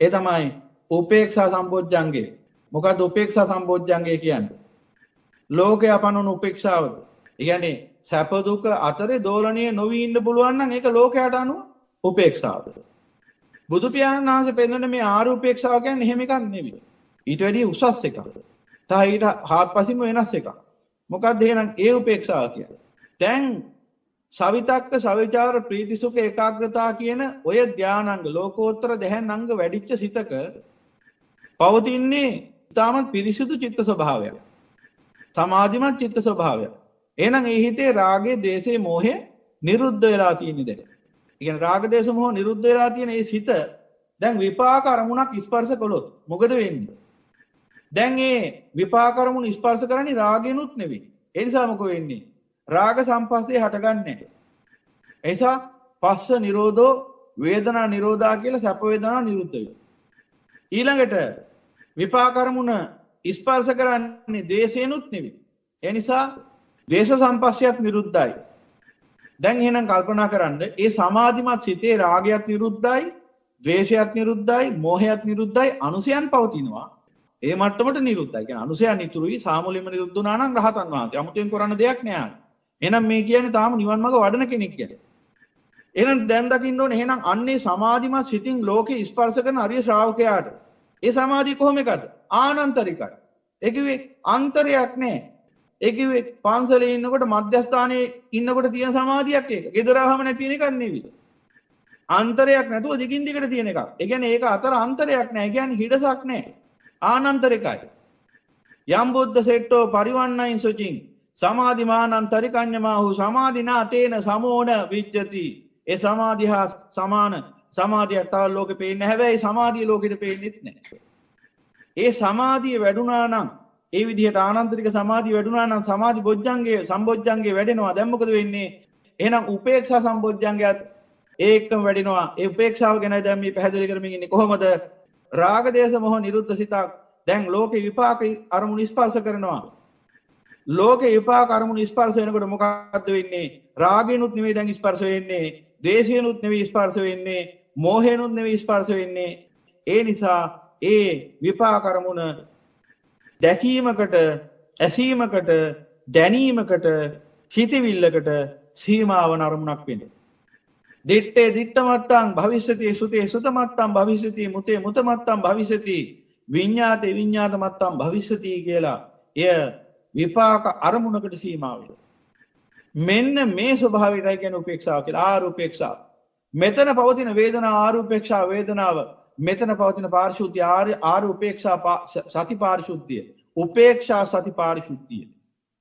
ඒ තමයි උපේක්ෂා සම්බොජ්ජංගේ. මොකද උපේක්ෂා සම්බොජ්ජංගය කියන්නේ? ලෝකේ පනවන උපේක්ෂාවද? ඒ කියන්නේ සැප දුක අතරේ දෝලණීය නොවි ඉන්න පුළුවන් නම් ඒක ලෝකයට අනුව උපේක්ෂාවද? බුදු පියාණන් වහන්සේ පෙන්වන මේ ආර්ය උපේක්ෂාව කියන්නේ එහෙම එකක් නෙවෙයි. ඊට වැඩිය උසස් එකක්. තා ඊට හාත්පසින්ම වෙනස් එකක්. මොකක්ද එහෙනම් ඒ උපේක්ෂාව කියන්නේ? දැන් සවිතක්ක සවිචාර ප්‍රීතිසුඛ ඒකාග්‍රතාව කියන ඔය ධානාංග ලෝකෝත්තර දැහැන් අංග වැඩිච්ච සිතක පවතින්නේ ඊටමත් පිරිසිදු චිත්ත ස්වභාවයක්. සමාධිමත් චිත්ත ස්වභාවයක්. එහෙනම් ඒ හිතේ රාගය, දේශය, මෝහය නිරුද්ධ වෙලා තියෙන්නේ දැන්. ඒ කියන්නේ රාග, දේශ, මෝහ නිරුද්ධ වෙලා තියෙන ඒ සිත දැන් විපාක අරමුණක් ස්පර්ශ කළොත් මොකද වෙන්නේ? දැන් මේ විපාක අරමුණ ස්පර්ශ කරන්නේ රාගෙනුත් නෙවෙයි. ඒ නිසා මොකද වෙන්නේ? රාග සම්පස්සේ හටගන්නේ නැහැ. ඒ නිසා පස්ස නිරෝධෝ වේදනා නිරෝධා කියලා සැප වේදනා නිරුද්ධ වෙනවා. ඊළඟට විපාක අරමුණ ස්පර්ශ කරන්නේ ද්වේෂේනුත් නෙවෙයි. ඒ නිසා ද්වේෂ සම්පස්සයත් නිරුද්ධයි. දැන් එහෙනම් කල්පනා කරන්න ඒ සමාධිමත් සිතේ රාගයත් නිරුද්ධයි, ද්වේෂයත් නිරුද්ධයි, මෝහයත් නිරුද්ධයි, අනුසයන් පවතිනවා. ඒ මට්ටමට නිරුද්ධයි. කියන්නේ අනුසයන් ඉතුරුයි සාමුලින්ම නිරුද්ධ වුණා නම් රහතන් වහන්සේ. 아무තෙන් කරන්න දෙයක් නෑ. එහෙනම් මේ කියන්නේ තාම නිවන් මාර්ග වඩන කෙනෙක් ගැන. එහෙනම් දැන් දකින්න ඕනේ එහෙනම් අන්නේ සමාධිමත් සිතින් ලෝකේ ස්පර්ශ කරන අරිය ශ්‍රාවකයාට ඒ සමාධිය කොහොම එකද? ආනන්තරිකයි. ඒ කිව්වේ අන්තරයක් නෑ. ඒ කිව්වේ පන්සලේ ඉන්නකොට මධ්‍යස්ථානයේ ඉන්නකොට තියෙන සමාධියක් ඒක. ගෙදරාවම නැති වෙන එකක් නෙවෙයි. අන්තරයක් නැතුව දිගින් දිගට තියෙන එකක්. ඒ කියන්නේ ඒක අතර අන්තරයක් නෑ. ඒ කියන්නේ හිඩසක් නෑ. ආනන්තරිකයි. යම් බුද්ධ සෙට්ටෝ පරිවන්නයින් සුචින් සමාධිමානන්තරිකඤ්ඤමාහු සමාධිනා තේන සමෝන විච්ඡති. ඒ සමාධිය හා සමාන සමාධියක් තව ලෝකෙ පේන්නේ නැහැ. හැබැයි සමාධිය ලෝකෙට පේන්නේත් නැහැ. ඒ සමාධිය වැඩුණා නම් ඒ විදිහට ආනන්තරික සමාධිය වැඩුණා නම් සමාධි බොජ්ජංගයේ සම්බොජ්ජංගයේ වැඩෙනවා. දැන් මොකද වෙන්නේ? එහෙනම් උපේක්ෂා සම්බොජ්ජංගයත් ඒකම වැඩෙනවා. ඒ උපේක්ෂාව ගැන දැන් මේ පැහැදිලි කරමින් ඉන්නේ කොහොමද? රාග දේශ මොහ නිරුද්ධ සිතක් දැන් ලෝකේ විපාක අරමුණු ස්පර්ශ කරනවා. ලෝකේ විපාක අරමුණු ස්පර්ශ වෙනකොට මොකක්ද වෙන්නේ? රාගේනුත් නෙවෙයි දැන් ස්පර්ශ වෙන්නේ, ද්වේෂේනුත් නෙවෙයි ස්පර්ශ වෙන්නේ, මෝහේනුත් නෙවෙයි ස්පර්ශ වෙන්නේ. ඒ නිසා ඒ විපාක අරමුණ දැකීමකට, ඇසීමකට, දැනීමකට, සිතවිල්ලකට සීමාවන අරමුණක් වෙන්නේ. දිත්තේ දිත්තමත්තං භවිෂ්‍යති සුතේ සුතමත්තං භවිෂ්‍යති මුතේ මුතමත්තං භවිෂ්‍යති විඤ්ඤාතේ විඤ්ඤාතමත්තං භවිෂ්‍යති කියලා එය විපාක අරමුණකට සීමා වෙනවා. මෙන්න මේ ස්වභාවයයි කියන්නේ උපේක්ෂාව කියලා. ආරූපේක්ෂාව. මෙතන පවතින වේදනා ආරූපේක්ෂා වේදනාව, මෙතන පවතින පාරිශුද්ධිය ආරූපේක්ෂා සති පාරිශුද්ධිය, උපේක්ෂා සති පාරිශුද්ධිය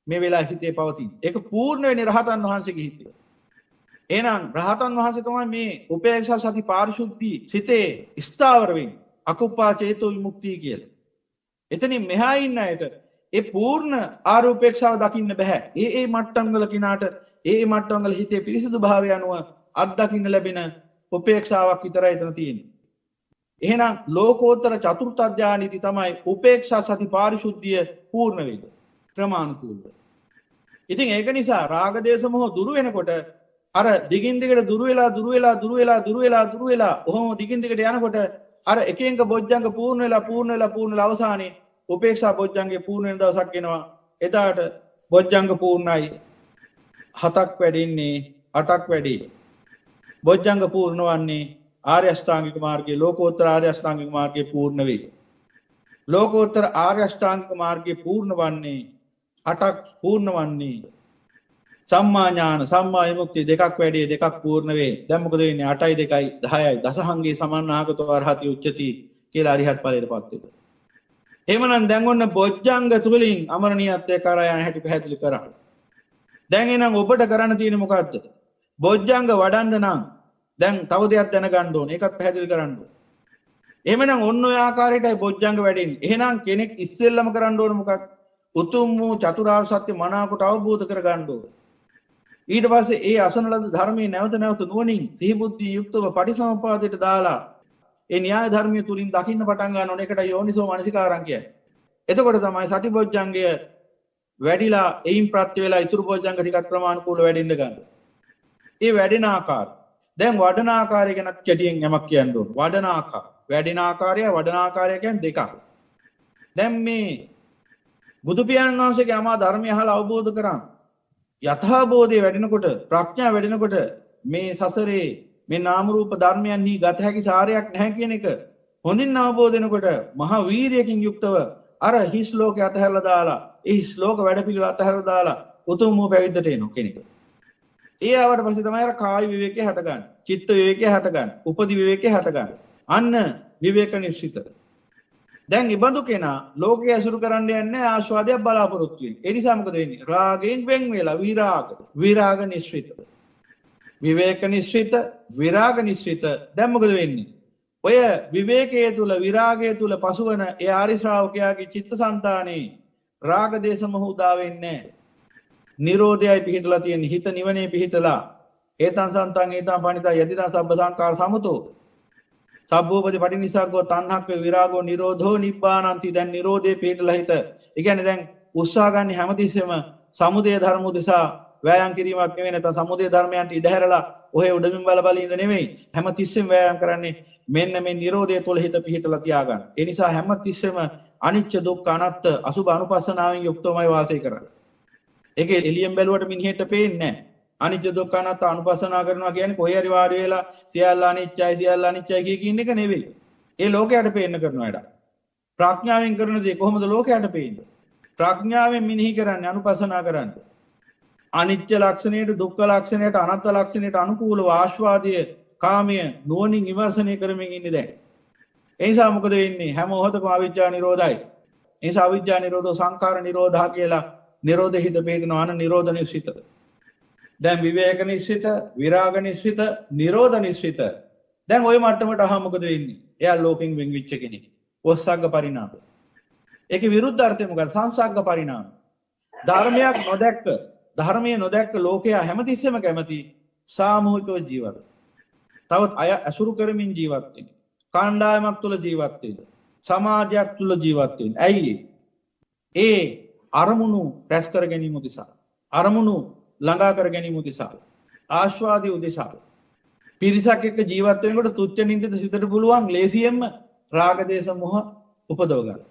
මේ වෙලාවේ හිතේ පවතින. ඒක පූර්ණ වෙන්නේ රහතන් වහන්සේගේ හිතේ. එහෙනම් රහතන් වහන්සේ තමයි මේ උපේක්ෂා සති පාරිශුද්ධිය සිතේ ස්ථාවර වෙන්නේ. අකුප්පා චේතෝ විමුක්තිය කියලා. එතනින් මෙහා ඉන්න අයට ඒ පූර්ණ ආරූපේක්ෂාව දකින්න බෑ. ඒ මට්ටම් වල කිනාට ඒ මට්ටම් වල හිතේ පිරිසිදු භාවය අනුව අත්දකින්න ලැබෙන උපේක්ෂාවක් විතරයි එතන තියෙන්නේ. එහෙනම් ලෝකෝත්තර චතුර්ථ ධානයේදී තමයි උපේක්ෂා සති පාරිශුද්ධිය පූර්ණ වෙන්නේ. ක්‍රමානුකූලව. ඉතින් ඒක නිසා රාග දේශ මොහ දුරු වෙනකොට අර දිගින් දිගට දුරු වෙලා ඔහොම දිගින් දිගට යනකොට අර එක එක බොජ්ජංග පූර්ණ වෙලා අවසානයේ උපේක්ෂා බොජ්ජංගේ පූර්ණ වෙන දවසක් එනවා. එදාට බොජ්ජංග පූර්ණයි. 7ක් වැඩින්නේ 8ක් වැඩි. බොජ්ජංග පූර්ණ වන්නේ ආර්ය අෂ්ටාංගික මාර්ගයේ ලෝකෝත්තර ආර්ය අෂ්ටාංගික මාර්ගයේ පූර්ණ වේ. ලෝකෝත්තර ආර්ය අෂ්ටාංගික මාර්ගයේ පූර්ණ වන්නේ 8ක් පූර්ණ වන්නේ සම්මා ඥාන සම්මා විමුක්තිය දෙකක් වැඩි දෙකක් පූර්ණ වේ. දැන් මොකද වෙන්නේ? 8යි 2යි 10යි දසහංගේ සමන්නාගතෝ අරහති උච්චති කියලා අරිහත් ඵලයටපත් වෙනවා. එහෙමනම් දැන් ඔන්න බොජ්ජංග තුලින් අමරණීයත්වය කරා යන හැටි පැහැදිලි කරා. දැන් එහෙනම් ඔබට කරන්න තියෙන්නේ මොකද්ද? බොජ්ජංග වඩන්න නම් දැන් තව දෙයක් දැනගන්න ඕනේ. ඒකත් පැහැදිලි කරන්න ඕනේ. එහෙමනම් ඔන්න ඔය ආකාරයටයි බොජ්ජංග වැඩෙන්නේ. එහෙනම් කෙනෙක් ඉස්සෙල්ලම කරන්න ඕනේ මොකක්ද? උතුම් වූ චතුරාර්ය සත්‍ය මනාවකට අවබෝධ කරගන්න ඕනේ. ඊට පස්සේ ඒ අසන ලද ධර්මයේ නැවත නැවත නුවණින් සිහිබුද්ධි යුක්තව පටිසමුපාදයට දාලා ඒ න්‍යාය ධර්මයේ තුලින් දකින්න පටන් ගන්න ඕනේ. ඒකට යෝනිසෝ මනසිකාරං කියන්නේ. එතකොට තමයි සතිබොජ්ජංගය වැඩිලා එයින් ප්‍රත්‍ය වෙලා ඉතුරු බොජ්ජංග ටිකක් ප්‍රමාණිකූල වැඩෙන්න ගන්න. ඒ වැඩෙන ආකාරය. දැන් වඩන ආකාරය ගැන කෙටියෙන් යමක් කියන්න ඕන. වඩන ආකාරය. වැඩෙන ආකාරය වඩන ආකාරය කියන්නේ දෙකක්. දැන් මේ බුදු පියාණන් වහන්සේගේ අමා ධර්මය අහලා අවබෝධ කරා යථාබෝධය වැඩෙනකොට ප්‍රඥාව වැඩෙනකොට මේ සසරේ මේ නාම රූප ධර්මයන්හි ගත හැකි සාරයක් නැහැ කියන එක හොඳින් අවබෝධ වෙනකොට මහා වීරියකින් යුක්තව අර හිස් ලෝකේ අතහැරලා දාලා ඒ හිස් ලෝක වැඩපිළිවෙල අතහැරලා දාලා උතුම් වූ පැවිද්දට එන කෙනෙක්. ඒ ආවට පස්සේ තමයි අර කාය විවේකේ හටගන්නේ. චිත්ත විවේකේ හටගන්නේ. උපදි විවේකේ හටගන්නේ. අන්න විවේක නිශ්චිත. දැන් ඉබඳු කෙනා ලෝකයේ අසුරු කරන්න යන්නේ ආස්වාදයක් බලාපොරොත්තු වෙන්නේ. ඒ නිසා මොකද වෙන්නේ? රාගයෙන් වෙන් වෙලා විරාග නිශ්චිත. විවේක නිශ්චිත, විරාග නිශ්චිත. දැන් මොකද වෙන්නේ? ඔය විවේකයේ තුල විරාගයේ තුල පසුවන ඒ ආරි ශ්‍රාවකයාගේ චිත්තසංතානේ රාග දේශ මොහ උදා වෙන්නේ නැහැ. නිරෝධයයි පිහිටලා තියෙන හිත නිවනේ පිහිටලා ඒතං සන්තං ඒතං පණිතා යදිදං සබ්බ සංකාර සමුතෝ සබ්බෝපදී පටිනිසග්ගෝ තණ්හක්ක විරාගෝ නිරෝධෝ නිබ්බානන්ති. දැන් නිරෝධයේ පිහිටලා හිත. ඒ කියන්නේ දැන් උත්සාහ ගන්න හැමතිස්සෙම සමුදය ධර්ම උදෙසා වෑයම් කිරීමක් නෙවෙයි. නැත්නම් සමුදය ධර්මයන්ට ඉඩ හැරලා ඔහේ උඩමින් බල ඉන්න නෙවෙයි. හැමතිස්සෙම වෑයම් කරන්නේ මෙන්න මේ නිරෝධය තුළ හිත පිහිටලා තියාගන්න. ඒ නිසා හැමතිස්සෙම අනිච්ච දුක්ඛ අනාත්ත අසුභ අනුපස්සනාවෙන් යුක්තවමයි වාසය කරන්නේ. ඒකේ එළියෙන් බැලුවට මිනිහෙට පේන්නේ නැහැ. අනිච්ච දුක්ඛ අනාත්ත අනුපස්සනා කරනවා කියන්නේ කොහේ හරි වාඩි වෙලා සියල්ල අනිච්චයි කියන එක නෙවෙයි. ඒ ලෝකයට පේන්න කරන වැඩ. ප්‍රඥාවෙන් කරන දේ කොහොමද ලෝකයට පේන්නේ? ප්‍රඥාවෙන් මිනිහි කරන්නේ අනුපස්සනා කරන්නේ. අනිච්ච ලක්ෂණයට දුක්ඛ ලක්ෂණයට අනාත්ත ලක්ෂණයට අනුකූලව ආස්වාදයේ කාමය නුවණින් විමර්ශනය කරමින් ඉන්නේ දැන්. ඒ නිසා මොකද වෙන්නේ? හැම මොහොතකම අවිජ්ජා නිරෝධයි. ඒ නිසා අවිජ්ජා නිරෝධෝ සංඛාර නිරෝධා කියලා නිරෝධ හිත පේනවා. අන නිරෝධ නිශ්චිත. දැන් විවේක නිශ්චිත, විරාග නිශ්චිත, නිරෝධ නිශ්චිත. දැන් ওই මට්ටමට අහම මොකද වෙන්නේ? එයා ලෝකෙන් වෙන් වෙච්ච කෙනෙක්. ඔස්සග්ග පරිණාම. ඒකේ විරුද්ධ අර්ථය මොකක්ද? සංසග්ග පරිණාම. ධර්මයක් නොදැක්ක, ධර්මයේ නොදැක්ක ලෝකයා හැමතිස්සෙම කැමති සාමූහිකව ජීවත්. තවත් අය අසුරු කරමින් ජීවත් වෙන්න. කණ්ඩායමක් තුල ජීවත් වෙන්න. සමාජයක් තුල ජීවත් වෙන්න. ඇයි ඒ අරමුණු රැස් කර ගැනීම උදෙසා. අරමුණු ළඟා කර ගැනීම උදෙසා. ආස්වාදී උදෙසා. පිරිසක් එක්ක ජීවත් වෙනකොට තුච්ච නින්දිත සිතට පුළුවන් ලේසියෙන්ම රාග දේශ මොහ උපදව ගන්න.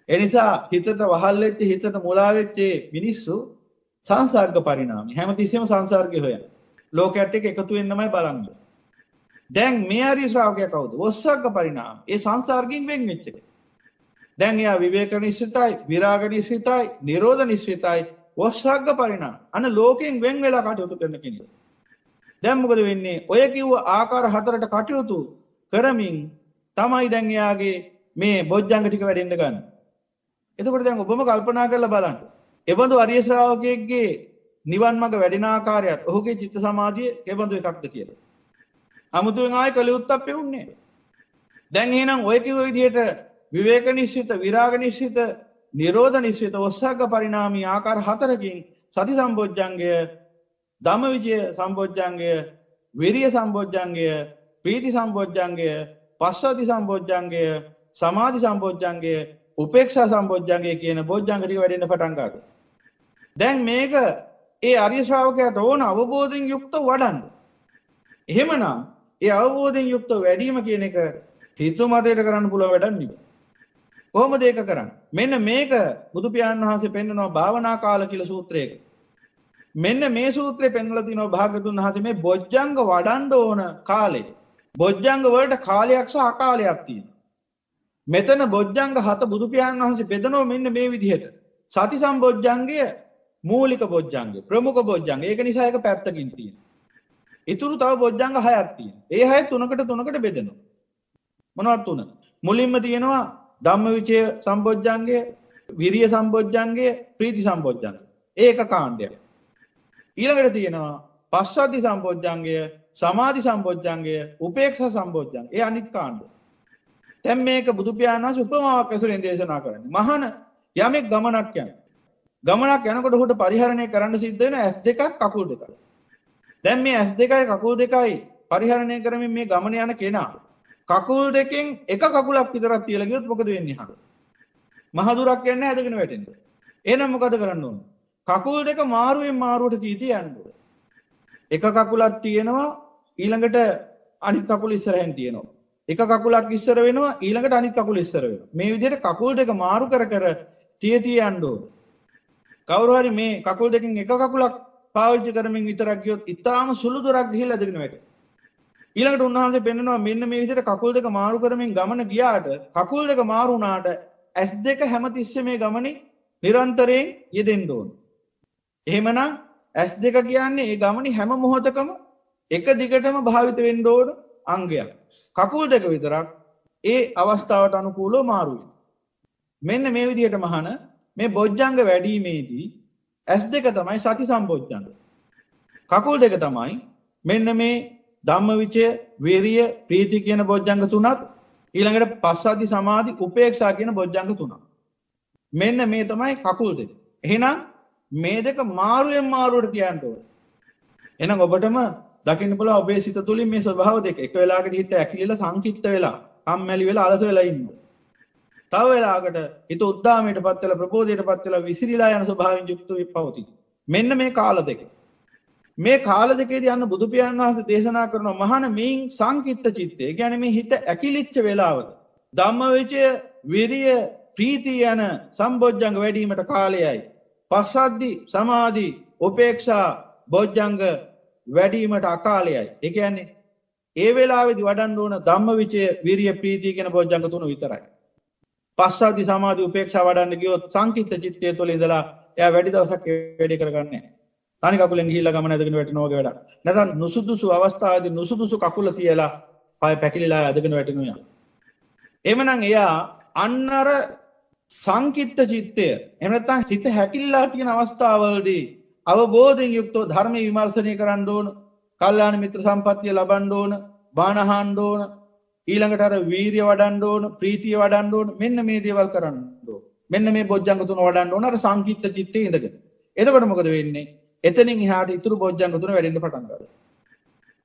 ඒ නිසා හිතට වහල් වෙච්ච හිතට මුලා වෙච්ච මිනිස්සු සංසර්ග පරිණාමي හැමතිස්සෙම සංසර්ගය හොයන. ලෝකයට එක්ක එකතු වෙන්නමයි බලන්නේ. දැන් මේ ආර්ය ශ්‍රාවකයා කවුද? ඔස්සග්ග පරිණාම. ඒ සංසර්ගයෙන් වෙන් වෙච්ච එක. දැන් එයා විවේක නිශ්චිතයි, විරාග නිශ්චිතයි, නිරෝධ නිශ්චිතයි, ඔස්සග්ග පරිණාම. අන ලෝකයෙන් වෙන් වෙලා කටයුතු කරන කෙනෙක්. දැන් මොකද වෙන්නේ? ඔය කිව්ව ආකාර හතරට කටයුතු කරමින් තමයි දැන් එයාගේ මේ බොජ්ජංග ටික වැඩෙන්න ගන්න. එතකොට දැන් ඔබම කල්පනා කරලා බලන්න. එබඳු ආර්ය ශ්‍රාවකයෙක්ගේ නිවන් මඟ වැඩෙන ආකාරයත් ඔහුගේ චිත්ත සමාධිය කෙබඳු එකක්ද කියලා. අමුතුවෙන් ආයෙ කලියුත්තක් පෙවුන්නේ. දැන් එහෙනම් ඔය කිව්ව විදිහට විවේක නිශ්චිත, විරාග නිශ්චිත, නිරෝධ නිශ්චිත, ඔස්සග්ග පරිණාමී ආකාර හතරකින් සති සම්බොජ්ජංගය, ධම්මවිජය සම්බොජ්ජංගය, විරිය සම්බොජ්ජංගය, ප්‍රීති සම්බොජ්ජංගය, පස්සද්ධි සම්බොජ්ජංගය, සමාධි සම්බොජ්ජංගය, උපේක්ෂා සම්බොජ්ජංගය කියන බොජ්ජංග ටික වැඩෙන්න පටන් ගන්නවා. දැන් මේක ඒ ආර්ය ශ්‍රාවකයාට ඕන අවබෝධයෙන් යුක්ත වඩන්න. එහෙමනම් ඒ අවබෝධයෙන් යුක්ත වැඩිම කියන එක හිතු මතයට කරන්න පුළුවන් වැඩක් නෙවෙයි. කොහොමද ඒක කරන්නේ? මෙන්න මේක බුදු පියාණන් වහන්සේ පෙන්නනවා භාවනා කාල කියලා සූත්‍රයක. මෙන්න මේ සූත්‍රේ පෙන්නලා තිනවා භාග්‍යතුන් වහන්සේ මේ බොජ්ජංග වඩන්න ඕන කාලේ. බොජ්ජංග වලට කාලයක් සහ අකාලයක් තියෙනවා. මෙතන බොජ්ජංග 7 බුදු පියාණන් වහන්සේ බෙදනවා මෙන්න මේ විදිහට. සති සම්බොජ්ජංගය මූලික බොජ්ජංගය, ප්‍රමුඛ බොජ්ජංගය. ඒක නිසා ඒක පැත්තකින් තියෙනවා. ඉතුරු තව බොජ්ජංග 6ක් තියෙනවා. ඒ 6 තුනකට බෙදෙනවා. මොනවද තුන? මුලින්ම තියෙනවා ධම්මවිචය සම්බොජ්ජංගය, විරිය සම්බොජ්ජංගය, ප්‍රීති සම්බොජ්ජංගය. ඒක කාණ්ඩයක්. ඊළඟට තියෙනවා පස්සද්ධි සම්බොජ්ජංගය, සමාධි සම්බොජ්ජංගය, උපේක්ෂා සම්බොජ්ජංගය. ඒ අනිත් කාණ්ඩ. දැන් මේක බුදු පියාණන් වහන්සේ උපමාවක් ඇසුරෙන් දේශනා කරන්නේ. මහාන යමෙක් ගමනක් යනවා. ගමනක් යනකොට ඔහුට පරිහරණය කරන්න සිද්ධ වෙන S2ක් කකුල් දෙකක්. දැන් මේ S2යි කකුල් දෙකයි පරිහරණය කරමින් මේ ගමන යන කෙනා කකුල් දෙකෙන් එක කකුලක් විතරක් තියලා ගියොත් මොකද වෙන්නේ අහන්න? මහ දුරක් යන්නේ ඇදගෙන වැටෙන්නේ. එහෙනම් මොකද කරන්න ඕන? කකුල් දෙක මාරුවෙන් මාරුවට තීති යන්න ඕන. එක කකුලක් තියෙනවා ඊළඟට අනිත් කකුල ඉස්සරහින් තියෙනවා. එක කකුලක් ඉස්සර වෙනවා ඊළඟට අනිත් කකුල ඉස්සර වෙනවා. මේ විදිහට කකුල් දෙක මාරු කර කර තිය යන්න ඕන. කවුරු හරි මේ කකුල් දෙකෙන් එක කකුලක් පාවිච්චි කරමින් විතරක් ගියොත් ඊටාම සුළු දුරක් ගිහිල්ලා දෙගෙන වැටෙනවා. ඊළඟට උන්වහන්සේ පෙන්නනවා මෙන්න මේ විදිහට කකුල් දෙක මාරු කරමින් ගමන ගියාට කකුල් දෙක මාරු වුණාට S2 හැමතිස්සෙම මේ ගමනේ නිරන්තරයෙන් යෙදෙන්න ඕන. එහෙමනම් S2 කියන්නේ ඒ ගමනේ හැම මොහොතකම එක දිගටම භාවිත වෙන්න ඕන අංගයක්. කකුල් දෙක විතරක් ඒ අවස්ථාවට අනුකූලව මාරු වෙනවා. මෙන්න මේ විදිහට මහන මේ බොජ්ජංග වැඩිීමේදී S2 තමයි සති සම්බොජ්ජංග. කකුල් දෙක තමයි මෙන්න මේ ධම්මවිචය, විරිය, ප්‍රීති කියන බොජ්ජංග තුනත් ඊළඟට පස්සද්ධි, සමාධි, උපේක්ෂා කියන බොජ්ජංග තුනක්. මෙන්න මේ තමයි කකුල් දෙක. එහෙනම් මේ දෙක මාරුවෙන් මාරුවට තියන්න ඕනේ. එහෙනම් ඔබටම දකින්න පුළුවන් ඔබේ සිත තුළින් මේ ස්වභාව දෙක එක වෙලාවකට හිත ඇකිලිලා සංකිට්ත වෙලා, කම්මැලි වෙලා, අලස වෙලා ඉන්නවා. තව වෙලාවකට හිත උද්දාමයටපත් වෙලා, ප්‍රබෝධයටපත් වෙලා විසිරීලා යන ස්වභාවයෙන් යුක්ත වෙ පවතී. මෙන්න මේ කාල දෙක. මේ කාල දෙකේදී අන්න බුදු පියාණන් වහන්සේ දේශනා කරන මහාන මේන් සංකිට්ත චිත්තය. ඒ කියන්නේ මේ හිත ඇකිලිච්ච වෙලාවක ධම්මවිචය, විරිය, ප්‍රීතිය යන සම්බොජ්ජංග වැඩිවීමට කාලයයි. පස්සද්ධි, සමාධි, උපේක්ෂා බොජ්ජංග වැඩිවීමට අකාලයයි. ඒ කියන්නේ ඒ වෙලාවේදී වඩන්න ඕන ධම්මවිචය, විරිය, ප්‍රීතිය කියන බොජ්ජංග තුන විතරයි. පස්සද්ධි, සමාධි, උපේක්ෂා වඩන්න ගියොත් සංකිට්ත චිත්තය තුළ ඉඳලා එයා වැඩි දවසක් වැඩි කරගන්නේ නැහැ. තනි කකුලෙන් ගිහිල්ලා ගමන ඇදගෙන වැටෙනවා වගේ වැඩක්. නැත්නම් නුසුදුසු අවස්ථාවේදී නුසුදුසු කකුල තියලා පය පැකිලිලා ඇදගෙන වැටෙනවා. එhmenan එයා අන්නර සංකිට්ත චිත්තය එහෙම නැත්නම් සිත හැකිලිලා තියෙන අවස්ථාවවලදී අවබෝධයෙන් යුක්තව ධර්ම විමර්ශනය කරන්න ඕන, කල්යාණ මිත්‍ර සම්පත්තිය ලබන්න ඕන, බාණ අහන්න ඕන, ඊළඟට අර වීරිය වඩන්න ඕන, ප්‍රීතිය වඩන්න ඕන. මෙන්න මේ දේවල් කරන්න ඕන. මෙන්න මේ බොජ්ජංග තුන වඩන්න ඕන අර සංකිට්ත චිත්තේ ඉඳගෙන. එතකොට මොකද වෙන්නේ? එතනින් එහාට ඉතුරු බොජ්ජංග තුන වැඩෙන්න පටන් ගන්නවා.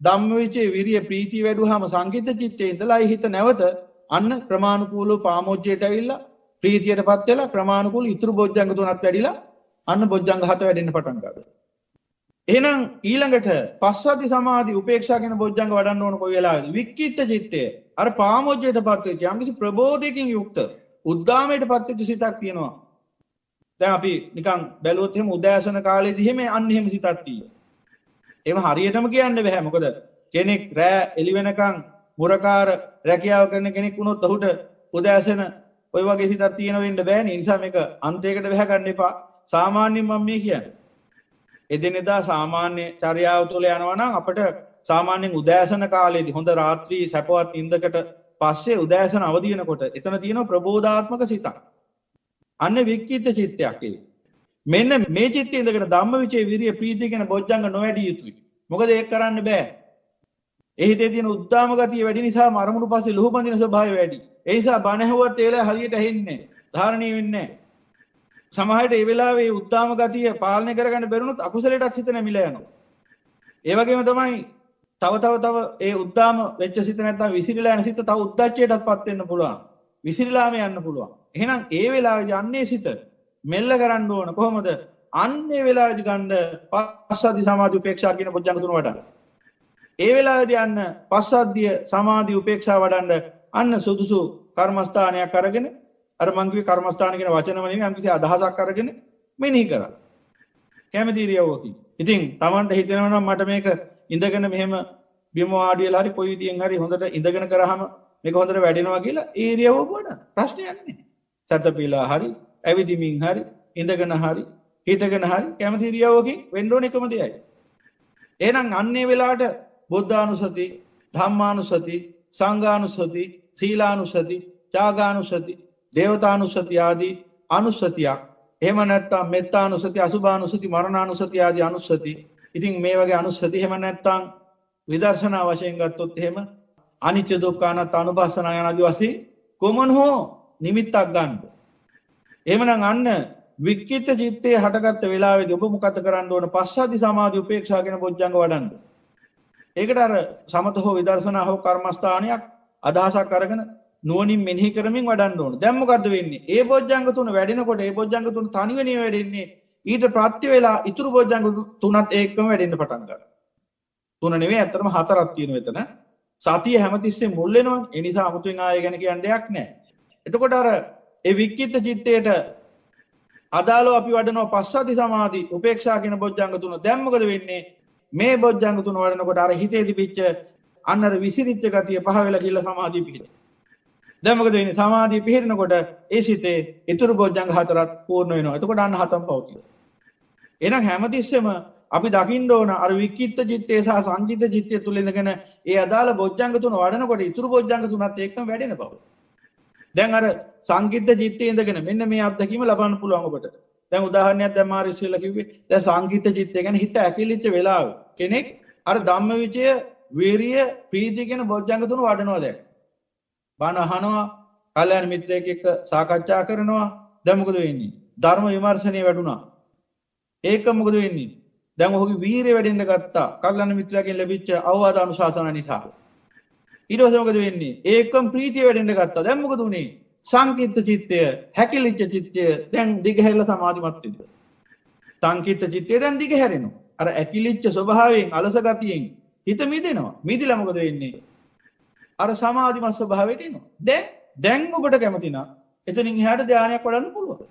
ධම්මවිචේ, විරිය, ප්‍රීතිය වැඩුවාම සංකිට්ත චිත්තේ ඉඳලා හිත නැවත අන්න ක්‍රමානුකූලව පාමොජ්ජයට ඇවිල්ලා ප්‍රීතියටපත් වෙලා ක්‍රමානුකූල ඉතුරු බොජ්ජංග තුනත් වැඩිලා අන්න බොජ්ජංග 7 වැඩෙන්න පටන් ගන්නවා. එහෙනම් ඊළඟට පස්සද්ධි, සමාධි, උපේක්ෂා කියන බොජ්ජංග වඩන්න ඕන කොයි වෙලාවෙද? වික්කිට චිත්තය. අර පාමොජ්ජයටපත් වෙච්ච යම්කිසි ප්‍රබෝධයකින් යුක්ත උද්දාමයටපත් වෙච්ච සිතක් තියෙනවා. දැන් අපි නිකන් බැලුවොත් එහෙම උදෑසන කාලේදී එහෙම අන්න එහෙම සිතක් තියෙනවා. එහෙම හරියටම කියන්න බෑ. මොකද කෙනෙක් රෑ එළි වෙනකන් මුරකාර රැකියාව කරන කෙනෙක් වුණොත් ඔහුට උදෑසන ඔය වගේ සිතක් තියෙන වෙන්න බෑනේ. ඒ නිසා මේක අන්තයකට වැහ ගන්න එපා. සාමාන්‍යයෙන් මම මේ කියන්නේ. එදිනෙදා සාමාන්‍ය චර්යාව තුළ යනවා නම් අපිට සාමාන්‍යයෙන් උදෑසන කාලේදී හොඳ රාත්‍රී සැපවත් ඉඳකට පස්සේ උදෑසන අවදි වෙනකොට එතන තියෙන ප්‍රබෝධාත්මක සිතක්. අන්න වික්කිත චිත්තයක් ඒ. මෙන්න මේ චිත්තේ ඉඳගෙන ධම්මවිචේ, විරිය, ප්‍රීතිය කියන බොජ්ජංග නොවැඩිය යුතුයි. මොකද ඒක කරන්න බෑ. ඒ හිතේ තියෙන උද්දාම ගතිය වැඩි නිසා මරමුණු පස්සේ ලුහු බඳින ස්වභාවය වැඩි. ඒ නිසා බණ ඇහුවත් ඒලා හරියට ඇහෙන්නේ නැහැ. ධාරණීය වෙන්නේ නැහැ. සමහරවිට ඒ වෙලාවේ උද්දාම ගතිය පාලනය කරගන්න බැරුණොත් අකුසලයටත් හිත නැමිලා යනවා. ඒ වගේම තමයි තව ඒ උද්දාම වෙච්ච සිත නැත්නම් විසිරීලා යන සිත තව උද්දච්චයටත්පත් වෙන්න පුළුවන්. විසිරීලාම යන්න පුළුවන්. එහෙනම් ඒ වෙලාවේදී අන්නේ සිත මෙල්ල කරන්න ඕන කොහොමද? අන්නේ වෙලාවේදී ගන්න පස්සද්ධි, සමාධි, උපේක්ෂා කියන බොජ්ජංග තුන වඩන්න. ඒ වෙලාවේදී අන්න පස්සද්ධිය, සමාධි, උපේක්ෂා වඩන්න අන්න සුදුසු කර්මස්ථානයක් අරගෙන අර මං කිව්වේ කර්මස්ථාන කියන වචනම නෙමෙයි යම් කිසි අදහසක් අරගෙන මෙනෙහි කරා. කැමති ඉරියව්වකින්. ඉතින් Tamanට හිතෙනවා නම් මට මේක ඉඳගෙන මෙහෙම බිම වාඩි වෙලා හරි කොයි විදියෙන් හරි හොඳට ඉඳගෙන කරාම මේක හොඳට වැඩෙනවා කියලා ඒ ඉරියව්ව වුණා. ප්‍රශ්නයක් නැහැ. සතපීලා හරි, ඇවිදිමින් හරි, ඉඳගෙන හරි, හිටගෙන හරි කැමති ඉරියව්වකින් වෙන්න ඕන එකම දෙයයි. එහෙනම් අන්නේ වෙලාවට බුද්ධානුසති, ධම්මානුසති, සංඝානුසති, සීලානුසති, ත්‍යාගානුසති, දේවතානුසති ආදී අනුසතියක්. එහෙම නැත්නම් මෙත්තානුසති, අසුභානුසති, මරණානුසති ආදී අනුසති. ඉතින් මේ වගේ අනුසති එහෙම නැත්නම් විදර්ශනා වශයෙන් ගත්තොත් එහෙම අනිච්ච දුක්ඛ අනාත්ම අනුපස්සනා යන ආදී වශයෙන් කොමන හෝ නිමිත්තක් ගන්න. එහෙමනම් අන්න වික්කිත චිත්තේ හටගත්ත වෙලාවේදී ඔබ මොකද කරන්න ඕන? පස්සද්ධි, සමාධි, උපේක්ෂා කියන බොජ්ජංග වඩන්න. ඒකට අර සමත හෝ විදර්ශනා හෝ කර්මස්ථානයක් අදහසක් අරගෙන නුවණින් මෙනෙහි කරමින් වඩන්න ඕන. දැන් මොකද්ද වෙන්නේ? ඒ බොජ්ජංග තුන වැඩෙනකොට ඒ බොජ්ජංග තුන තනිවෙනේ වැඩෙන්නේ. ඊට ප්‍රත්‍ය වෙලා ඉතුරු බොජ්ජංග තුනත් ඒකම වැඩෙන්න පටන් ගන්නවා. තුන නෙවෙයි ඇත්තටම හතරක් තියෙනවා එතන. සතිය හැමතිස්සෙම මුල් වෙනවා. ඒ නිසා 아무තුන් ආයෙ ගැන කියන්න දෙයක් නැහැ. එතකොට අර ඒ වික්කිත චිත්තයට අදාළව අපි වඩනවා පස්සද්ධි සමාධි උපේක්ෂා කියන බොජ්ජංග තුන. දැන් මොකද වෙන්නේ? මේ බොජ්ජංග තුන වඩනකොට අර හිතේ තිබිච්ච අන්නර විසිරිච්ච ගතිය පහ වෙලා කියලා සමාධිය පිහිටේ. දැන් මොකද වෙන්නේ? සමාධිය පිහිටනකොට ඒ සිතේ ඊතුරු බොජ්ජංග හතරක් පූර්ණ වෙනවා. එතකොට අන්න හතම පවතිනවා. එහෙනම් හැමතිස්සෙම අපි දකින්න ඕන අර වික්කිත චිත්තය සහ සංජිත චිත්තය තුල ඉඳගෙන ඒ අදාළ බොජ්ජංග තුන වඩනකොට ඊතුරු බොජ්ජංග තුනත් එක්කම වැඩෙන බව. දැන් අර සංකිට්ඨ චිත්තයේ ඉඳගෙන මෙන්න මේ අත්දැකීම ලබන්න පුළුවන් ඔබට. දැන් උදාහරණයක් දැන් මාරි ඉස්සෙල්ලා කිව්වේ දැන් සංකිට්ඨ චිත්තය ගැන හිත ඇකිලිච්ච වෙලාව කෙනෙක් අර ධම්මවිචය, වීරිය, ප්‍රීතිය කියන බොජ්ජංග තුන වඩනවා දැන්. බණ අහනවා, කල්‍යාණ මිත්‍රයෙක් එක්ක සාකච්ඡා කරනවා. දැන් මොකද වෙන්නේ? ධර්ම විමර්ශනය වැඩුණා. ඒක මොකද වෙන්නේ? දැන් ඔහුගේ වීරිය වැඩෙන්න ගත්තා. කල්‍යාණ මිත්‍රයාගෙන් ලැබිච්ච අවවාද අනුශාසන නිසා. ඊට පස්සේ මොකද වෙන්නේ? ඒකම් ප්‍රීතිය වැඩෙන්න ගත්තා. දැන් මොකද උනේ? සංකිට්ඨ චිත්තය, හැකිලිච්ච චිත්තය දැන් දිගහැරලා සමාධිමත් වෙනවා. සංකිට්ඨ චිත්තය දැන් දිගහැරෙනවා. අර ඇකිලිච්ච ස්වභාවයෙන්, අලස ගතියෙන් හිත මිදෙනවා. මිදිලා මොකද වෙන්නේ? අර සමාධිමත් ස්වභාවයට එනවා. දැන් ඔබට කැමති නම් එතනින් එහාට ධානයක් වඩන්න පුළුවන්.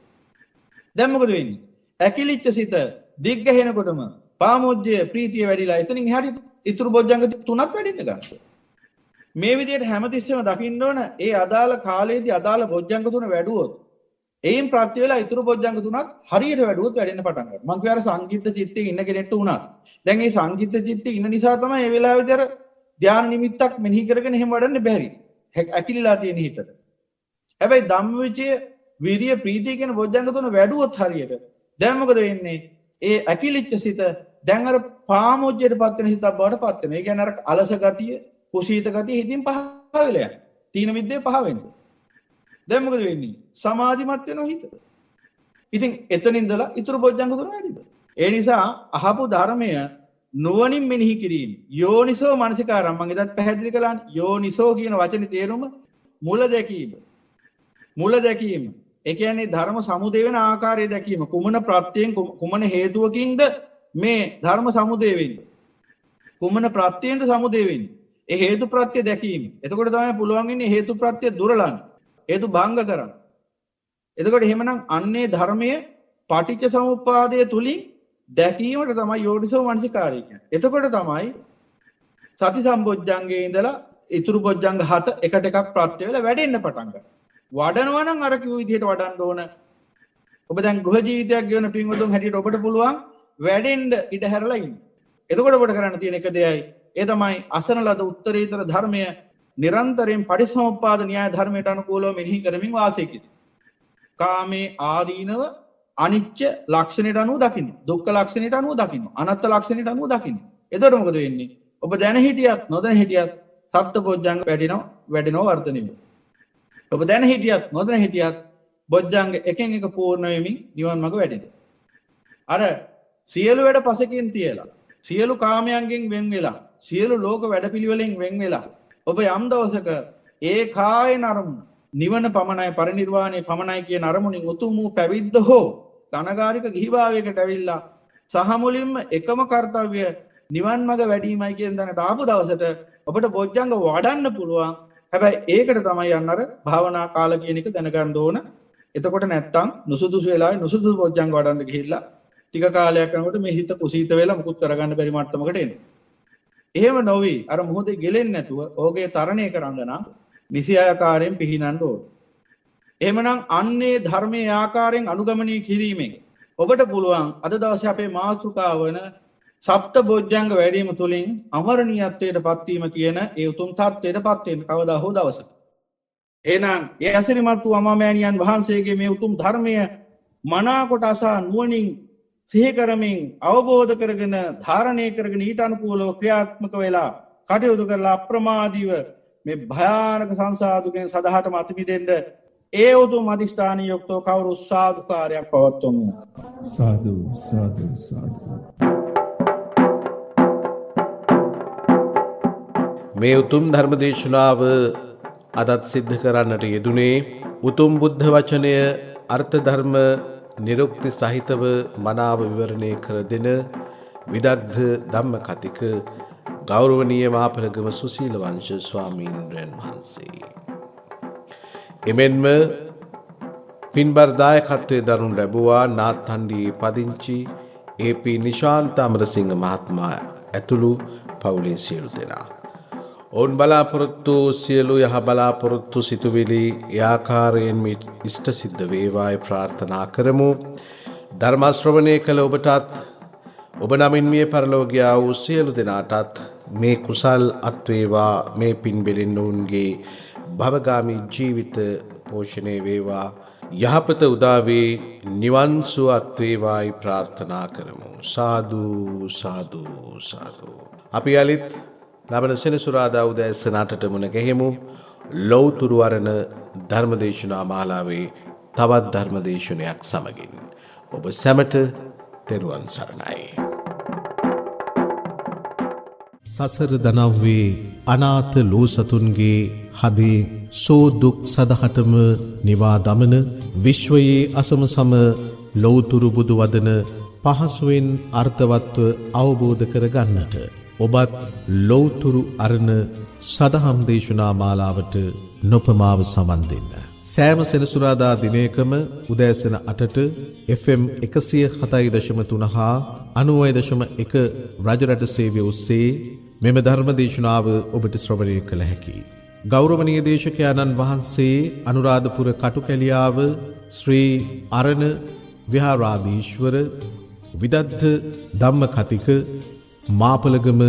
දැන් මොකද වෙන්නේ? ඇකිලිච්ච සිත දිග්ගැහෙනකොටම පාමොජ්ජය, ප්‍රීතිය වැඩිලා එතනින් එහාට ඊතුරු බොජ්ජංග තුනක් වැඩින්න ගන්නවා. මේ විදිහට හැමතිස්සෙම දකින්න ඕන ඒ අදාළ කාලයේදී අදාළ බොජ්ජංග තුන වැඩුවොත් එයින් ප්‍රත්‍ය වෙලා ඊතුරු බොජ්ජංග තුනත් හරියට වැඩුවොත් වැඩෙන්න පටන් ගන්නවා. මම කියවර සංකිට්ඨ චිත්තේ ඉන්න කෙනෙක්ට උනත් දැන් මේ සංකිට්ඨ චිත්තේ ඉන්න නිසා තමයි මේ වෙලාවේදී අර ධානය නිමිත්තක් මෙනෙහි කරගෙන එහෙම වඩන්න බැරි. ඇකිලිලා තියෙන හිතට. හැබැයි ධම්මවිචය, විරිය, ප්‍රීතිය කියන බොජ්ජංග තුන වැඩුවොත් හරියට දැන් මොකද වෙන්නේ? ඒ ඇකිලිච්ච සිත දැන් අර පාමොජ්ජයටපත් වෙන හිතක් බවට පත් වෙනවා. ඒ කියන්නේ අර අලස ගතිය, කුසීත ගතිය හිතින් පහ වෙලා යනවා. තීන මිද්දේ පහ වෙනවා. දැන් මොකද වෙන්නේ? සමාධිමත් වෙනවා හිත. ඉතින් එතන ඉඳලා ඊතුරු බොජ්ජංග තුන වැඩිද? ඒ නිසා අහපු ධර්මය නුවණින් මෙනෙහි කිරීම. යෝනිසෝ මනසිකාරම් මම එදත් පැහැදිලි කළානේ. යෝනිසෝ කියන වචනේ තේරුම මුල දැකීම. මුල දැකීම. ඒ කියන්නේ ධර්ම සමුදේ වෙන ආකාරය දැකීම. කුමන ප්‍රත්‍යයෙන් කුමන හේතුවකින්ද මේ ධර්ම සමුදේ වෙන්නේ? කුමන ප්‍රත්‍යයෙන්ද සමුදේ වෙන්නේ? ඒ හේතු ප්‍රත්‍ය දැකීම. එතකොට තමයි පුළුවන් වෙන්නේ හේතු ප්‍රත්‍ය දුරලන්න. හේතු භංග කරන්න. එතකොට එහෙමනම් අන්නේ ධර්මයේ පටිච්ච සමුප්පාදය තුලින් දැකීමට තමයි යෝනිසෝ මනසිකාරය කියන්නේ. එතකොට තමයි සති සම්බොජ්ජංගේ ඉඳලා ඊතුරු බොජ්ජංග 7 එකට එකක් ප්‍රත්‍ය වෙලා වැඩෙන්න පටන් ගන්නවා. වඩනවා නම් අර කිව්ව විදිහට වඩන්න ඕන. ඔබ දැන් ගෘහ ජීවිතයක් ගෙවන පින්වතුන් හැටියට ඔබට පුළුවන් වැඩෙන්න ඉඩ හැරලා ඉන්න. එතකොට ඔබට කරන්න තියෙන එක දෙයයි ඒ තමයි අසන ලද උත්තරීතර ධර්මය නිරන්තරයෙන් පටිච්චසමුප්පාද න්‍යාය ධර්මයට අනුකූලව මෙනෙහි කරමින් වාසය කිරීම. කාමේ ආදීනව අනිච්ච ලක්ෂණයට අනුව දකින්න. දුක්ඛ ලක්ෂණයට අනුව දකින්න. අනාත්ම ලක්ෂණයට අනුව දකින්න. එතකොට මොකද වෙන්නේ? ඔබ දැන හිටියත් නොදැන හිටියත් සප්තබොජ්ජංග වැඩෙනව වර්ධනය වෙනවා. ඔබ දැන හිටියත් නොදැන හිටියත් බොජ්ජංග එකෙන් එක පූර්ණ වෙමින් නිවන් මඟ වැඩෙනවා. අර සියලු වැඩ පසකින් තියලා සියලු කාමයන්ගෙන් වෙන් වෙලා සියලු ලෝක වැඩපිළිවෙලෙන් වෙන් වෙලා ඔබ යම් දවසක ඒකායන අරමුණ නිවන පමණයි පරිනිර්වාණය පමණයි කියන අරමුණින් උතුම් වූ පැවිද්ද හෝ ධනගාරික ගිහිභාවයකට ඇවිල්ලා සහ මුලින්ම එකම කාර්යය නිවන් මඟ වැඩිමයි කියන දැනට ආපු දවසට ඔබට බොජ්ජංග වඩන්න පුළුවන්. හැබැයි ඒකට තමයි යන්නර භාවනා කාල කියන එක දැනගන්න ඕන. එතකොට නැත්තම් නුසුදුසු වෙලාවේ නුසුදුසු බොජ්ජංග වඩන්න ගිහිල්ලා ටික කාලයක් යනකොට මේ හිත කුසීත වෙලා මුකුත් කරගන්න බැරි මට්ටමකට එනවා. එහෙම නොවි අර මොහොතේ ගෙලෙන්නේ නැතුව ඕකේ තරණය කරන්න නම් නිසි ආකාරයෙන් පිහිනන්න ඕන. එහෙමනම් අන්නේ ධර්මයේ ආකාරයෙන් අනුගමනය කිරීමෙන් ඔබට පුළුවන් අද දවසේ අපේ මාතෘකාව වන සප්ත බොජ්ජංග වැඩිම තුලින් අමරණීයත්වයට පත්වීම කියන ඒ උතුම් තත්ත්වයට පත් වෙන්න කවදා හෝ දවසක. එහෙනම් ඒ අසිරිමත් වූ අමාමෑණියන් වහන්සේගේ මේ උතුම් ධර්මය මනාකොට අසා නුවණින් සිහි කරමින් අවබෝධ කරගෙන ධාරණය කරගෙන ඊට අනුකූලව ක්‍රියාත්මක වෙලා කටයුතු කරලා අප්‍රමාදීව මේ භයානක සංසාර දුකෙන් සදාහටම අත මිදෙන්න ඒ උතුම් අධිෂ්ඨානිය යුක්තව කවුරු සාදුකාරයක් පවත්වමු. සාදු සාදු සාදු. මේ උතුම් ධර්මදේශනාව අදත් සිද්ධ කරන්නට යෙදුනේ උතුම් බුද්ධ වචනය අර්ථ ධර්ම නිරුක්ති සහිතව මනාව විවරණය කර දෙන විදග්ධ ධම්ම කතික ගෞරවනීය මාපලගම සුසීල වංශ ස්වාමීන්ද්‍රයන් වහන්සේ. එමෙන්ම පින්බර දායකත්වයේ දරනු ලැබුවා නාත්හඬියේ පදිංචි ඒ.පී. නිශාන්ත අමරසිංහ මහත්මයා ඇතුළු පවුලේ සියලු දෙනා. ඔවුන් බලාපොරොත්තු සියලු යහ බලාපොරොත්තු සිතුවිලි ඒ ආකාරයෙන් ඉෂ්ට සිද්ධ වේවායි ප්‍රාර්ථනා කරමු. ධර්ම ශ්‍රවණය කළ ඔබටත් ඔබ නමින් මිය පරලොව ගියා වූ සියලු දෙනාටත් මේ කුසල් අත්වේවා, මේ පින් බෙලෙන් ඔවුන්ගේ භවගාමී ජීවිත පෝෂණය වේවා, යහපත උදා වේ, නිවන් සුව අත්වේවායි ප්‍රාර්ථනා කරමු. සාදු සාදු සාදු. අපි යලිත් ලබන සෙනසුරාදා උදෑසන 8ට මුණ ගැහෙමු. ලෞතුරු අරණ ධර්මදේශනා මාලාවේ තවත් ධර්මදේශනයක් සමගින්. ඔබ සැමට තෙරුවන් සරණයි. සසර දනව්වේ අනාථ ලෝසතුන්ගේ හදේ සෝ දුක් සදහටම නිවා දමන විශ්වයේ අසම සම ලෞතුරු බුදු වදන පහසුවෙන් අර්ථවත්ව අවබෝධ කර ගන්නට ඔබත් ලෞතුරු අරණ සදහම් දේශනා මාලාවට නොපමාව සමන් දෙන්න. සෑම සෙනසුරාදා දිනයකම උදෑසන 8ට FM 107.3 හා 90.1 රජරට සේවය ඔස්සේ මෙම ධර්ම දේශනාව ඔබට ශ්‍රවණය කළ හැකියි. ගෞරවනීය දේශකයාණන් වහන්සේ අනුරාධපුර කටුකැලියාව ශ්‍රී අරණ විහාරාධීශ්වර විදග්ධ ධම්ම කතික මාපලගම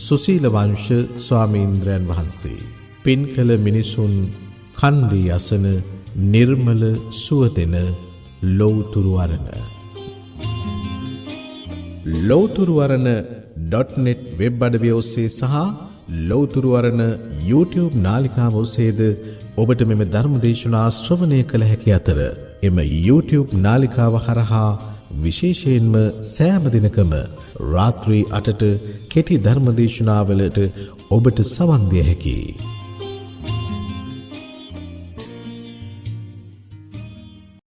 සුසීල වංශ ස්වාමීන්ද්‍රයන් වහන්සේ පින් කළ මිනිසුන් කන්දී අසන නිර්මල සුවදෙන ලෞතුරු අරණ. ලෞතුරු අරණ.net වෙබ් අඩවිය ඔස්සේ සහ ලෞතුරු අරණ YouTube නාලිකාව ඔස්සේද ඔබට මෙම ධර්ම දේශනා ශ්‍රවණය කළ හැකි අතර එම YouTube නාලිකාව හරහා විශේෂයෙන්ම සෑම දිනකම රාත්‍රී 8ට කෙටි ධර්ම දේශනාවලට ඔබට සවන් දිය හැකියි.